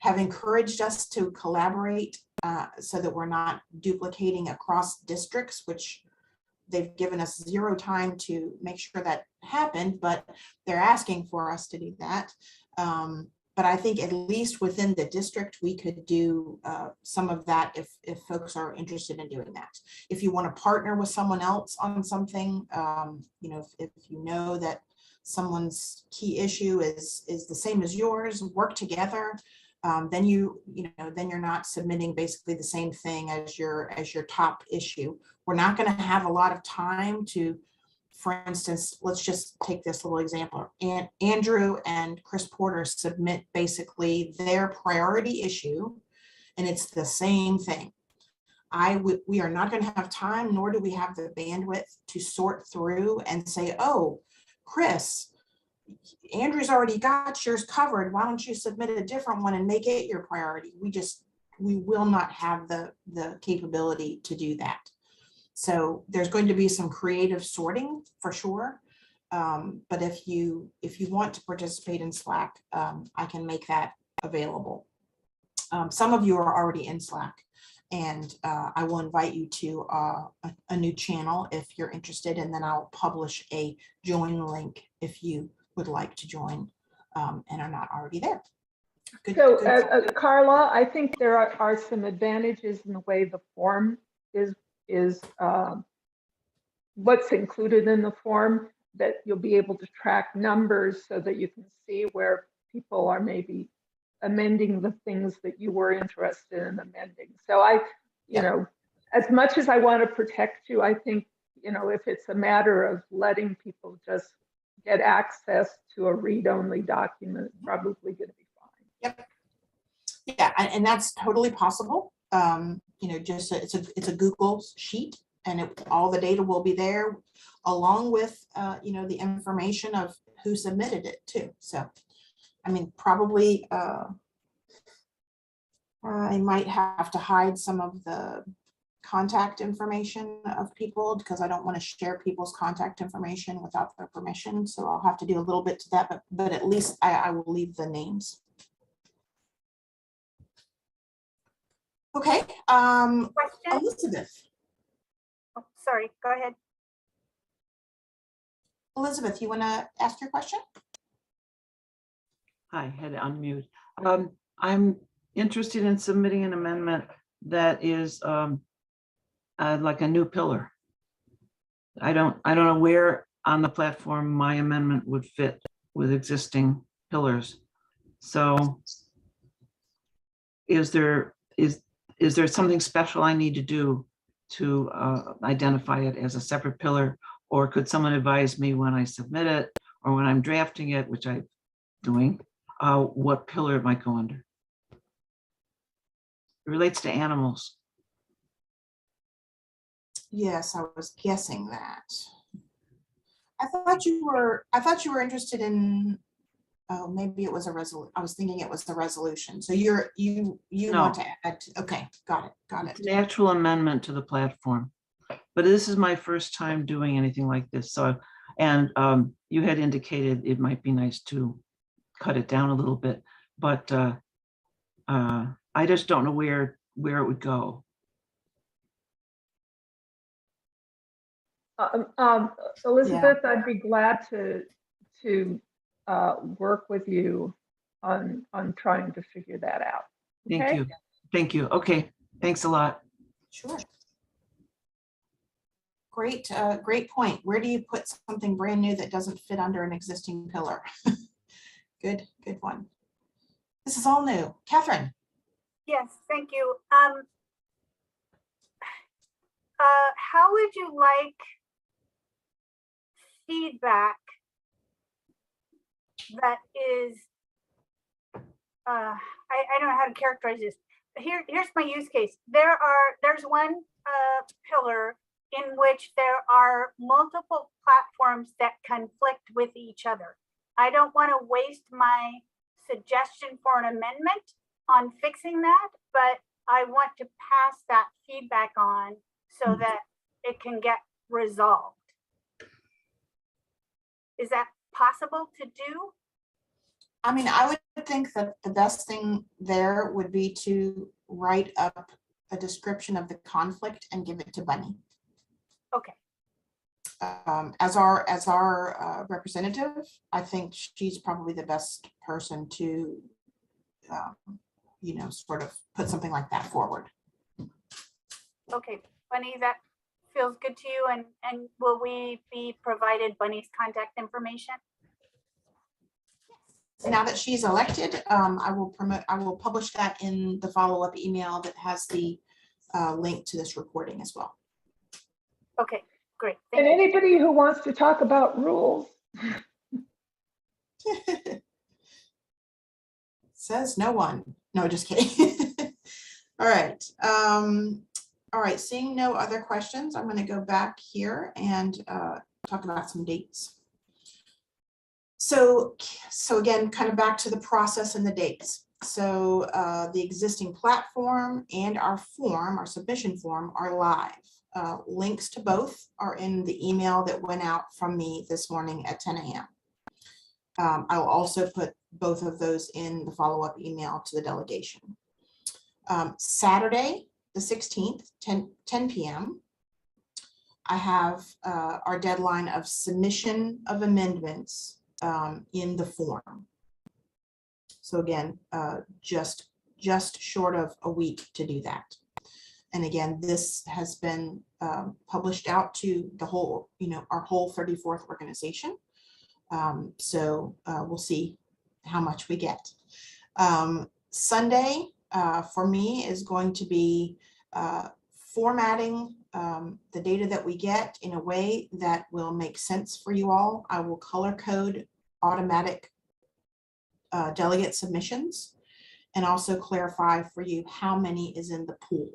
encouraged us to collaborate so that we're not duplicating across districts, which they've given us zero time to make sure that happened, but they're asking for us to do that. But I think at least within the district, we could do some of that if folks are interested in doing that. If you want to partner with someone else on something, you know, if you know that someone's key issue is the same as yours, work together, then then you're not submitting basically the same thing as your top issue. We're not going to have a lot of time to, for instance, let's just take this little example. And Andrew and Chris Porter submit basically their priority issue, and it's the same thing. We are not going to have time, nor do we have the bandwidth to sort through and say, oh, Chris, Andrew's already got yours covered. Why don't you submit a different one and make it your priority? We will not have the capability to do that. So there's going to be some creative sorting for sure. But if you want to participate in Slack, I can make that available. Some of you are already in Slack, and I will invite you to a new channel if you're interested, and then I'll publish a join link if you would like to join and are not already there. Carla, I think there are some advantages in the way the form is what's included in the form, that you'll be able to track numbers so that you can see where people are maybe amending the things that you were interested in amending. So you know, as much as I want to protect you, I think, you know, if it's a matter of letting people just get access to a read-only document, it's probably going to be fine. Yep. Yeah, and that's totally possible. You know, just it's a Google sheet, and all the data will be there, along with you know, the information of who submitted it too. So, I mean, probably I might have to hide some of the contact information of people because I don't want to share people's contact information without their permission. So I'll have to do a little bit to that, but at least I will leave the names. Okay, Question? Elizabeth. Oh, sorry, go ahead. Elizabeth, you want to ask your question? Hi, had to unmute. I'm interested in submitting an amendment that is like a new pillar. I don't know where on the platform my amendment would fit with existing pillars. So is there something special I need to do to identify it as a separate pillar, or could someone advise me when I submit it or when I'm drafting it, which I'm doing, what pillar it might go under? It relates to animals. Yes, I was guessing that. I thought you were interested in, oh, maybe it was a resolution. I was thinking it was the resolution. So you No. want to add, okay, got it. It's an actual amendment to the platform. But this is my first time doing anything like this. So, and you had indicated it might be nice to cut it down a little bit, but I just don't know where it would go. Elizabeth, I'd be glad to work with you on trying to figure that out. Okay? Thank you. Thank you. Okay. Thanks a lot. Sure. great point. Where do you put something brand new that doesn't fit under an existing pillar? Good one. This is all new. Catherine. Yes, thank you. How would you like feedback that is, I don't know how to characterize this. Here's my use case. There's one pillar in which there are multiple platforms that conflict with each other. I don't want to waste my suggestion for an amendment on fixing that, but I want to pass that feedback on so that it can get resolved. Is that possible to do? I mean, I would think that the best thing there would be to write up a description of the conflict and give it to Bunny. Okay. As our representative, I think she's probably the best person to, sort of put something like that forward. Okay, Bunny, that feels good to you, and will we be provided Bunny's contact information? Now that she's elected, I will publish that in the follow-up email that has the link to this recording as well. Okay, great. Thank And you. anybody who wants to talk about rules. Says no one. No, just kidding. All right. All right, seeing no other questions, I'm going to go back here and talk about some dates. So again, kind of back to the process and the dates. So the existing platform and our form, our submission form, are live. Links to both are in the email that went out from me this morning at 10 a.m. I will also put both of those in the follow-up email to the delegation. Saturday, the 16th, 10 p.m., I have our deadline of submission of amendments in the form. So again, just short of a week to do that. And again, this has been published out to the whole, our whole 34th organization. So we'll see how much we get. Sunday for me is going to be formatting the data that we get in a way that will make sense for you all. I will color code automatic delegate submissions and also clarify for you how many is in the pool.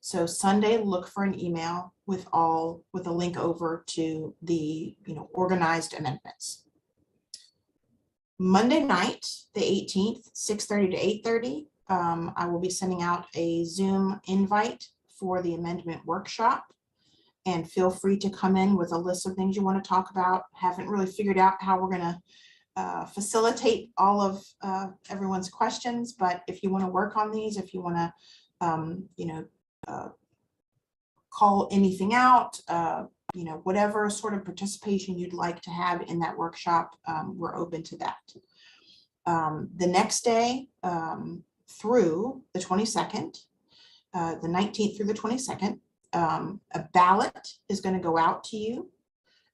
So Sunday, look for an email with a link over to the organized amendments. Monday night, the 18th, 6:30 to 8:30, I will be sending out a Zoom invite for the amendment workshop. And feel free to come in with a list of things you want to talk about. Haven't really figured out how we're going to facilitate all of everyone's questions, but if you want to work on these, if you want to, call anything out, whatever sort of participation you'd like to have in that workshop, we're open to that. The next day through the 22nd, the 19th through the 22nd, a ballot is going to go out to you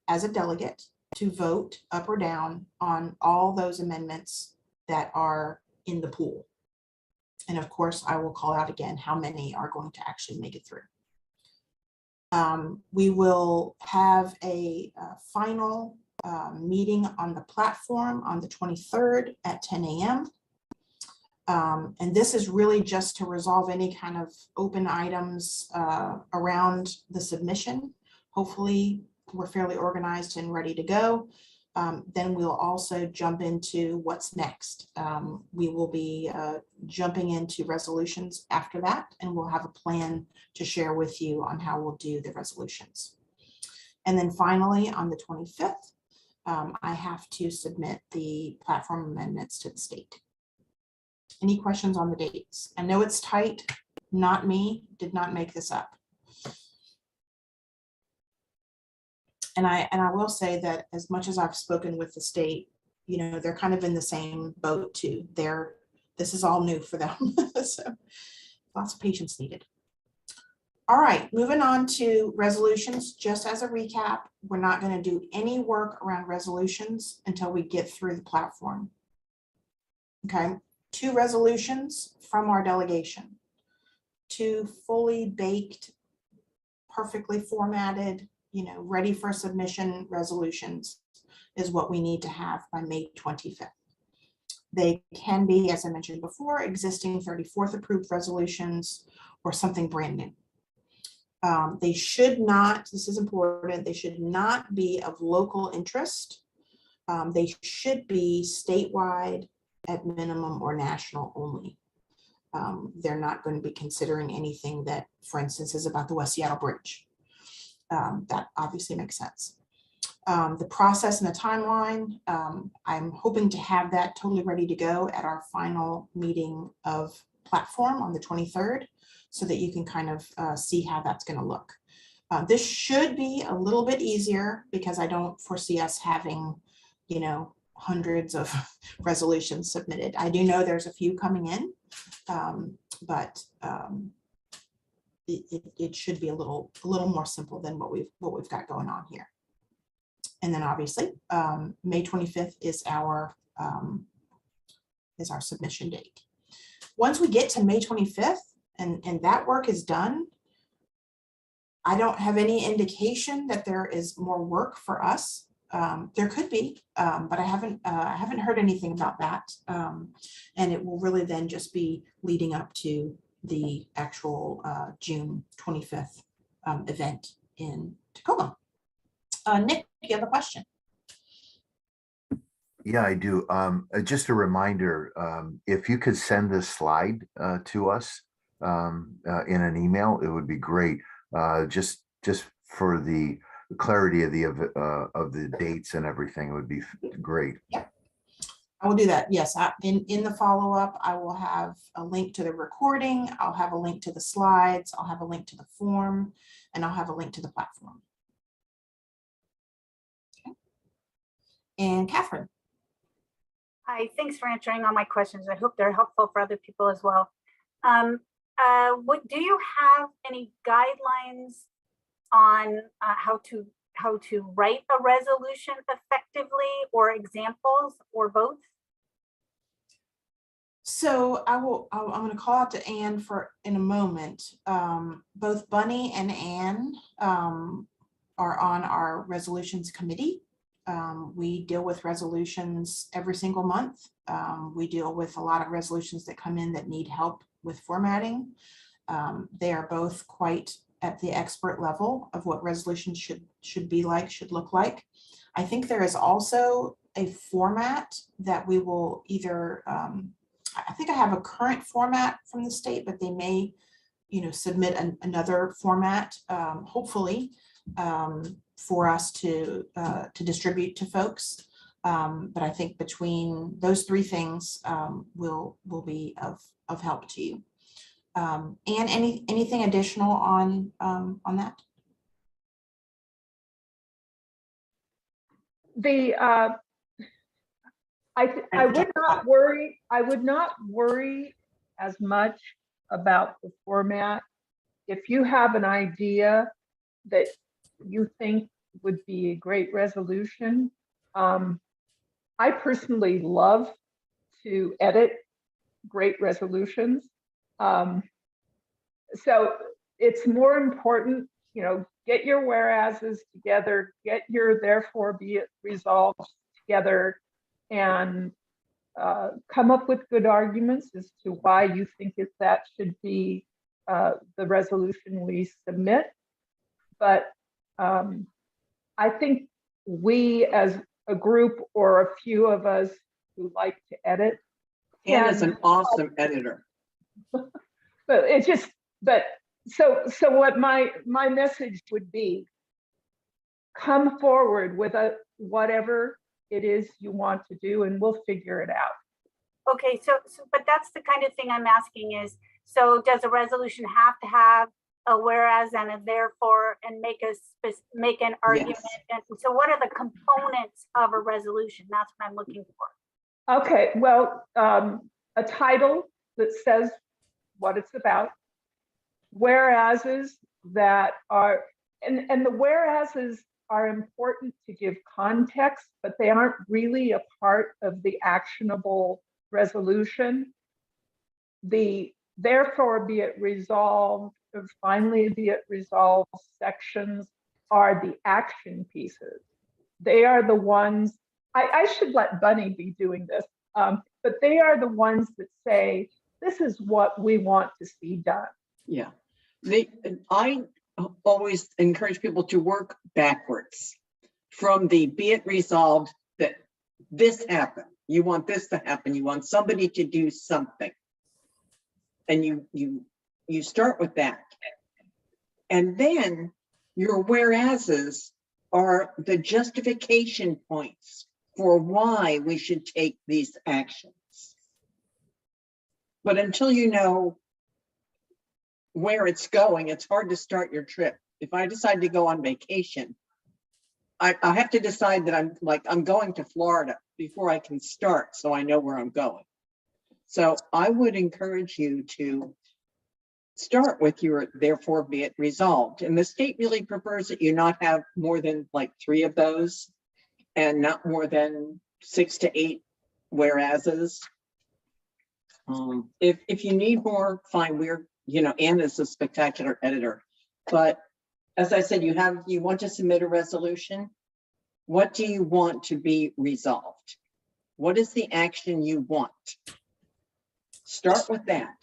as a delegate to vote up or down on all those amendments that are in the pool. And of course, I will call out again how many are going to actually make it through. We will have a final meeting on the platform on the 23rd at 10 a.m. And this is really just to resolve any kind of open items around the submission. Hopefully, we're fairly organized and ready to go. Then we'll also jump into what's next. We will be jumping into resolutions after that, and we'll have a plan to share with you on how we'll do the resolutions. And then finally, on the 25th, I have to submit the platform amendments to the state. Any questions on the dates? I know it's tight, not me, did not make this up. And I will say that as much as I've spoken with the state, they're kind of in the same boat too. This is all new for them. So lots of patience needed. All right, moving on to resolutions, just as a recap, we're not going to do any work around resolutions until we get through the platform. Okay, 2 resolutions from our delegation, 2 fully baked, perfectly formatted, ready for submission resolutions is what we need to have by May 25th. They can be, as I mentioned before, existing 34th approved resolutions or something brand new. They should not, this is important, they should not be of local interest. They should be statewide at minimum or national only. They're not going to be considering anything that, for instance, is about the West Seattle Bridge. That obviously makes sense. The process and the timeline, I'm hoping to have that totally ready to go at our final meeting of platform on the 23rd, so that you can kind of see how that's going to look. This should be a little bit easier because I don't foresee us having, hundreds of resolutions submitted. I do know there's a few coming in, but it should be a little more simple than what we've got going on here. And then obviously, May 25th is our submission date. Once we get to May 25th and that work is done, I don't have any indication that there is more work for us. There could be, but I haven't heard anything about that. And it will really then just be leading up to the actual June 25th event in Tacoma. Nick, you have a question? Yeah, I do. Just a reminder, if you could send this slide to us in an email, it would be great. Just for the clarity of the dates and everything, it would be great. Yeah, I will do that. Yes, in the follow-up, I will have a link to the recording. I'll have a link to the slides. I'll have a link to the form, and I'll have a link to the platform. Okay. And Catherine. Hi, thanks for answering all my questions. I hope they're helpful for other people as well. Do you have any guidelines on how to write a resolution effectively, or examples, or both? So I'm going to call out to Anne in a moment. Both Bunny and Anne are on our resolutions committee. We deal with resolutions every single month. We deal with a lot of resolutions that come in that need help with formatting. They are both quite at the expert level of what resolutions should be like, should look like. I think there is also a format that we will either, I think I have a current format from the state, but they may, submit another format, hopefully, for us to distribute to folks. But I think between those 3 things will be of help to you. And anything additional on that? I would not worry as much about the format. If you have an idea that you think would be a great resolution, I personally love to edit great resolutions. So it's more important, get your whereases together, get your therefore be it resolved together, and come up with good arguments as to why you think that should be the resolution we submit. But I think we as a group, or a few of us who like to edit. Anne is an awesome editor. But it's just, so what my message would be, come forward with whatever it is you want to do, and we'll figure it out. Okay, so but that's the kind of thing I'm asking is, so does a resolution have to have a whereas and a therefore, and make an argument? Yes. And so what are the components of a resolution? That's what I'm looking for. Okay, well, a title that says what it's about, whereases that are, and the whereases are important to give context, but they aren't really a part of the actionable resolution. The therefore be it resolved, or finally be it resolved sections are the action pieces. They are the ones, I should let Bunny be doing this, but they are the ones that say, this is what we want to see done. Yeah, I always encourage people to work backwards from the be it resolved that this happened. You want this to happen. You want somebody to do something. And you start with that. And then your whereases are the justification points for why we should take these actions. But until you know where it's going, it's hard to start your trip. If I decide to go on vacation, I have to decide that I'm going to Florida before I can start, so I know where I'm going. So I would encourage you to start with your therefore be it resolved. And the state really prefers that you not have more than like 3 of those and not more than 6 to 8 whereases. If you need more, fine. Ann is a spectacular editor, but as I said, you want to submit a resolution. What do you want to be resolved? What is the action you want? Start with that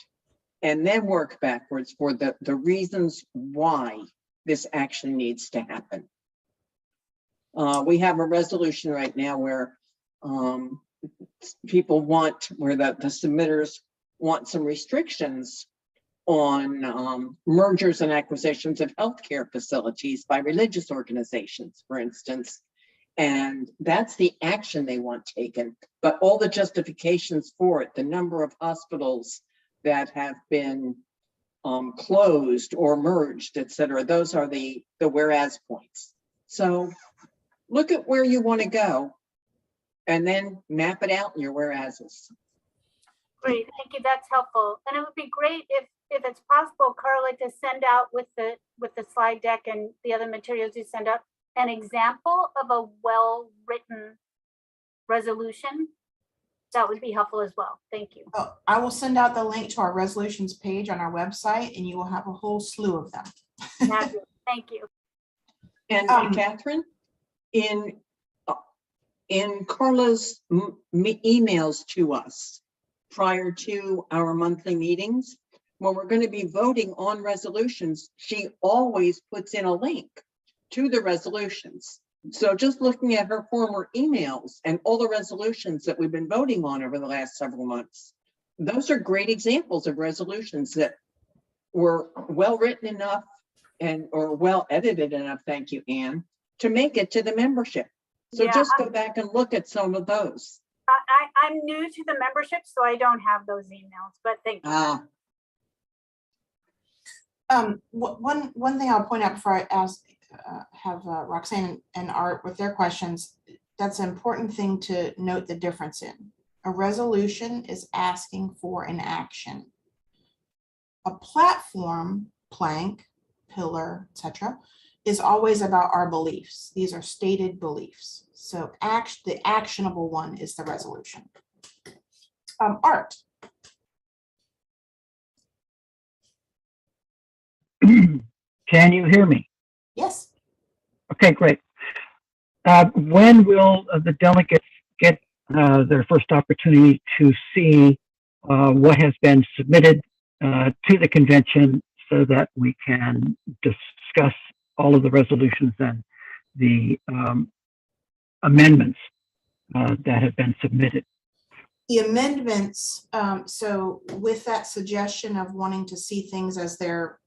and then work backwards for the reasons why this action needs to happen. We have a resolution right now where people want, where the submitters want some restrictions on mergers and acquisitions of healthcare facilities by religious organizations, for instance. And that's the action they want taken. But all the justifications for it, the number of hospitals that have been closed or merged, et cetera, those are the whereas points. So look at where you want to go and then map it out in your whereases. Great, thank you. That's helpful. And it would be great if it's possible, Carla, to send out with the slide deck and the other materials you send out an example of a well-written resolution. That would be helpful as well. Thank you. Oh, I will send out the link to our resolutions page on our website, and you will have a whole slew of them. Thank you. And Catherine, in Carla's emails to us prior to our monthly meetings, when we're going to be voting on resolutions, she always puts in a link to the resolutions. So just looking at her former emails and all the resolutions that we've been voting on over the last several months, those are great examples of resolutions that were well written enough or well edited enough, thank you, Anne, to make it to the membership. So Yeah, just go back and look at some of those. I'm new to the membership, so I don't have those emails, but thank you. One thing I'll point out before I have Roxanne and Art with their questions, that's an important thing to note the difference in. A resolution is asking for an action. A platform, plank, pillar, etc., is always about our beliefs. These are stated beliefs. So the actionable one is the resolution. Art. Can you hear me? Yes. Okay, great. When will the delegates get their first opportunity to see what has been submitted to the convention so that we can discuss all of the resolutions and the amendments that have been submitted? The amendments, so with that suggestion of wanting to see things as they're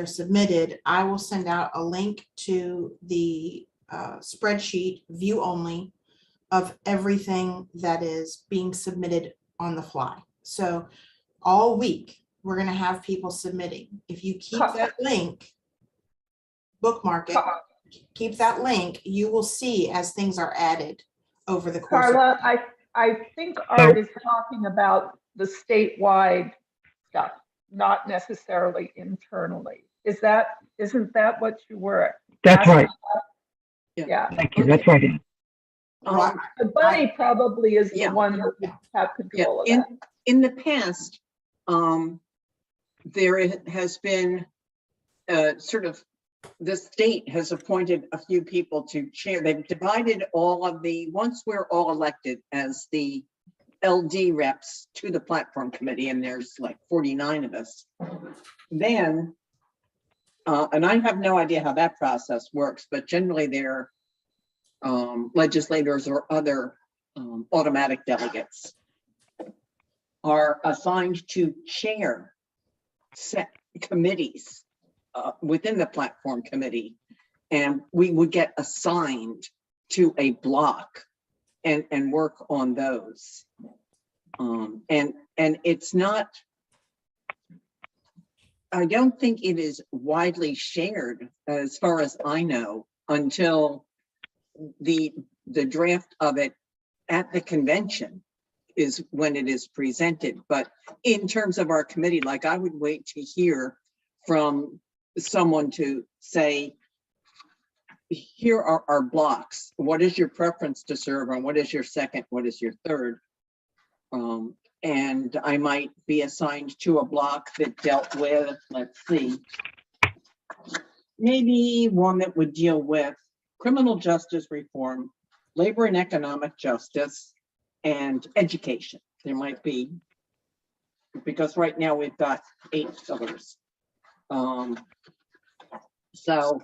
submitted, I will send out a link to the spreadsheet view only of everything that is being submitted on the fly. So all week, we're gonna have people submitting. If you keep that link, bookmark it, keep that link, you will see as things are added over the course. Carla, I think Art is talking about the statewide stuff, not necessarily internally. isn't that what you were That's asking? right. Yeah. Thank you. That's right. Ann. The bunny probably is the Yeah. one that would have control of in, that. in the past, there has been sort of, the state has appointed a few people to chair. They've divided all of the, once we're all elected as the LD reps to the platform committee, and there's like 49 of us, then, and I have no idea how that process works, but generally they're legislators or other automatic delegates are assigned to chair set committees within the platform committee, and we would get assigned to a block and work on those. And it's not, I don't think it is widely shared, as far as I know, until the draft of it at the convention is when it is presented. But in terms of our committee, like, I would wait to hear from someone to say, here are our blocks. What is your preference to serve on? What is your second? What is your third? And I might be assigned to a block that dealt with, let's see, maybe one that would deal with criminal justice reform, labor and economic justice, and education. There might be, because right now we've got 8 pillars. So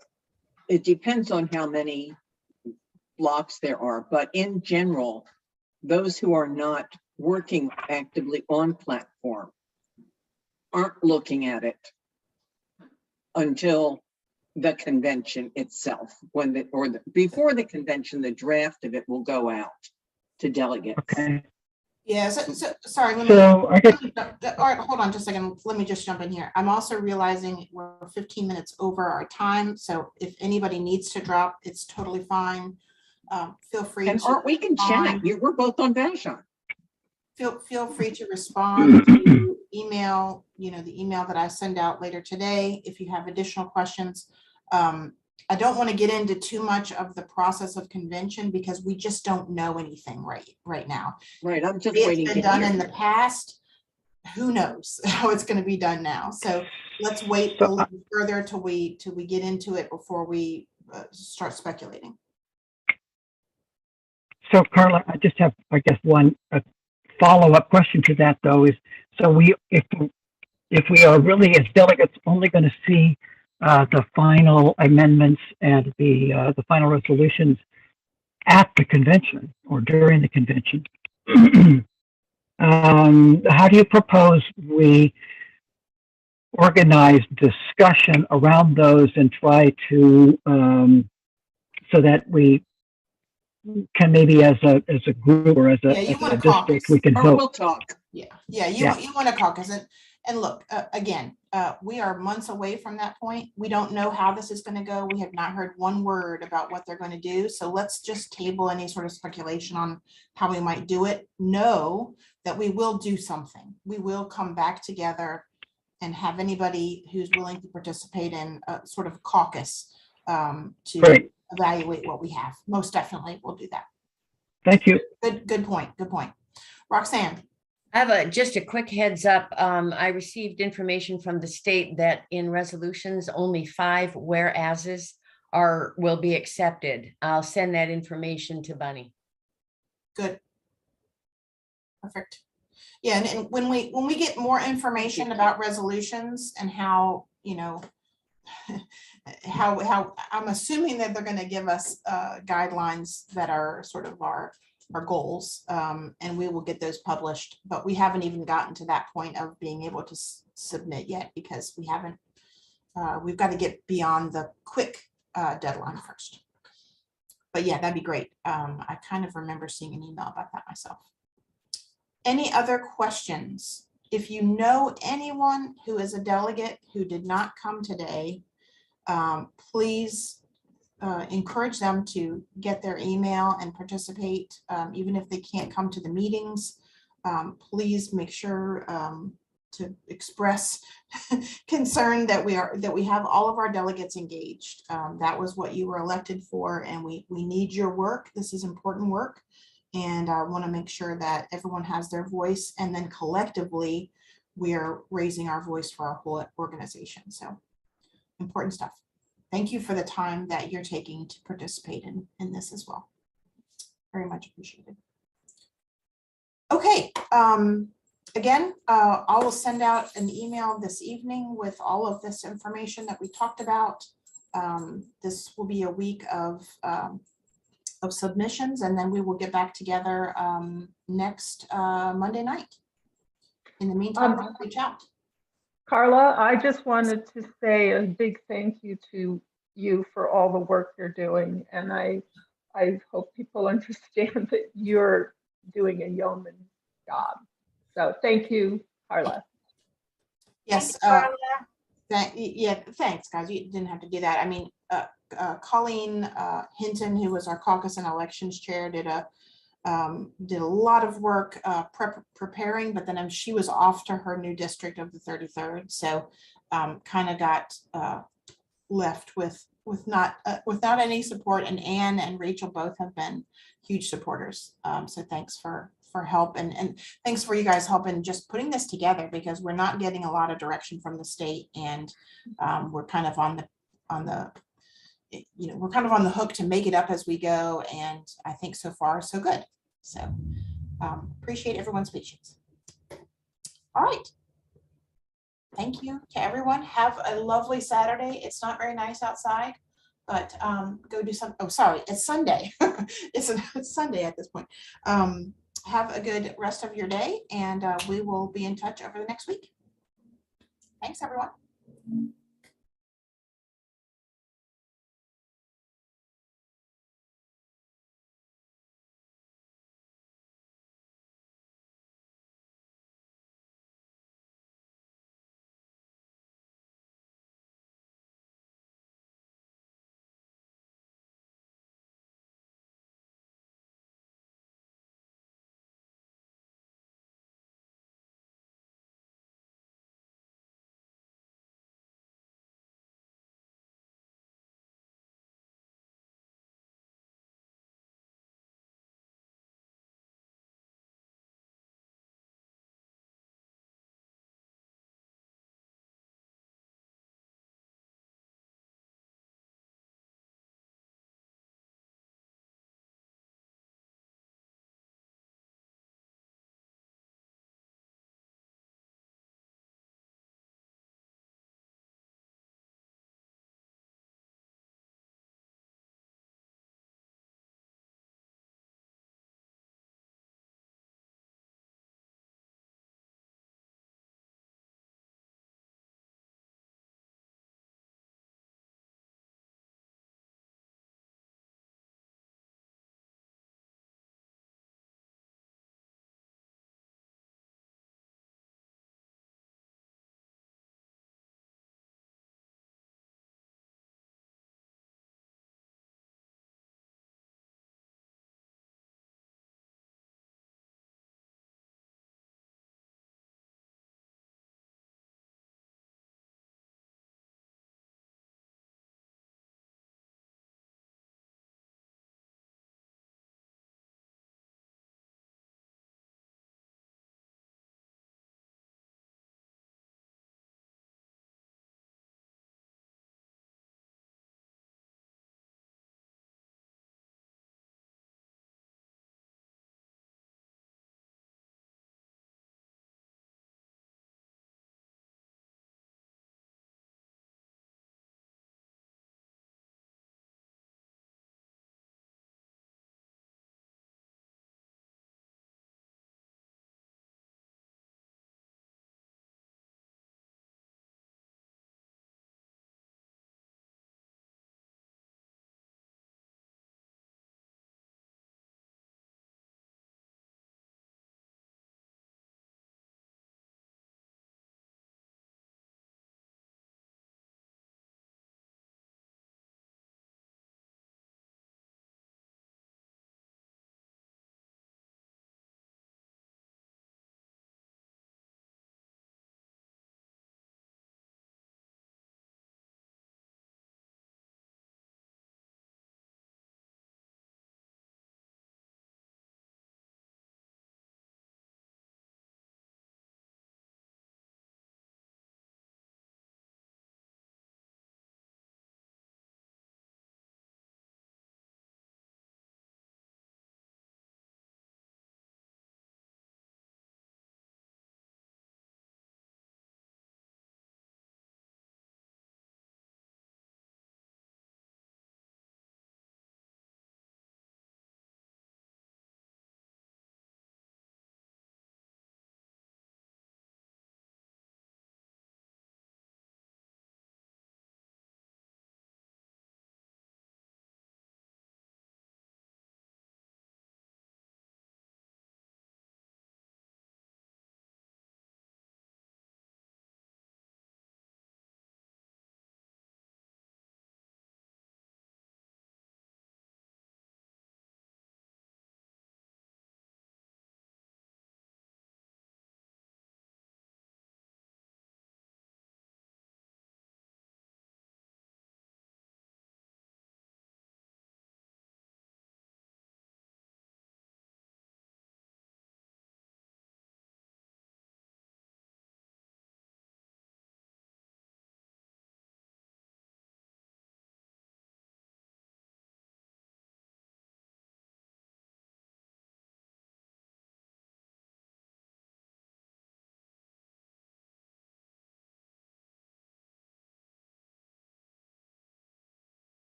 it depends on how many blocks there are, but in general, those who are not working actively on platform aren't looking at it until the convention itself, when before the convention, the draft of it will go out to delegates. Okay. Yeah, so sorry. So I guess, all right, hold on just a second. Let me just jump in here. I'm also realizing we're 15 minutes over our time. So if anybody needs to drop, it's totally fine. Feel free And to we can chat. We're both on Vashon. Feel free to respond to email, the email that I send out later today if you have additional questions. I don't want to get into too much of the process of convention because we just don't know anything right now. Right, I'm just It's waiting been to done hear. in the past. Who knows how it's going to be done now? So let's wait a little further till we get into it before we start speculating. so Carla, I just have, I guess, one follow-up question to that though is, so if we are really as delegates only going to see the final amendments and the final resolutions at the convention or during the convention, how do you propose we organize discussion around those and try to so that we can maybe as a group or as a district we can vote? We'll talk. You want to caucus it. And look, again, we are months away from that point. We don't know how this is going to go. We have not heard one word about what they're going to do. So let's just table any sort of speculation on how we might do it. Know that we will do something. We will come back together and have anybody who's willing to participate in a sort of caucus to evaluate what we have. Most definitely, we'll do that. Thank you. Good point. Roxanne. I have just a quick heads up. I received information from the state that in resolutions, only 5 whereases will be accepted. I'll send that information to Bunny. Good. Perfect. Yeah, and when we get more information about resolutions and how, how I'm assuming that they're going to give us guidelines that are sort of our goals, and we will get those published, but we haven't even gotten to that point of being able to submit yet because we haven't, we've got to get beyond the quick deadline first. But yeah, that'd be great. I kind of remember seeing an email about that myself. Any other questions? If you know anyone who is a delegate who did not come today, please encourage them to get their email and participate, even if they can't come to the meetings. Please make sure express concern that we have all of our delegates engaged. That was what you were elected for, and we need your work. This is important work. And I want to make sure that everyone has their voice, and then collectively we are raising our voice for our whole organization. So important stuff. Thank you for the time that you're taking to participate in this as well. Very much appreciated. Okay, again, I will send out an email this evening with all of this information that we talked about. This will be a week of submissions, and then we will get back together next Monday night. In the meantime, reach out. Carla, I just wanted to say a big thank you to you for all the work you're doing. And I hope people understand that you're doing a yeoman job. So thank you, Carla. Yes. Carla. Yeah, thanks, guys. You didn't have to do that. I mean, Colleen Hinton, who was our caucus and elections chair, did a lot of work preparing, but then she was off to her new district of the 33rd, so kind of got left without any support. And Anne and Rachel both have been huge supporters. So thanks for help, and thanks for you guys helping just putting this together, because we're not getting a lot of direction from the state, and we're kind of on the we're kind of on the hook to make it up as we go, and I think so far so good. So appreciate everyone's patience. All right. Thank you to everyone. Have a lovely Saturday. It's not very nice outside, but go do some. Oh, sorry, it's Sunday. it's Sunday at this point. Have a good rest of your day, and we will be in touch over the next week. Thanks, everyone.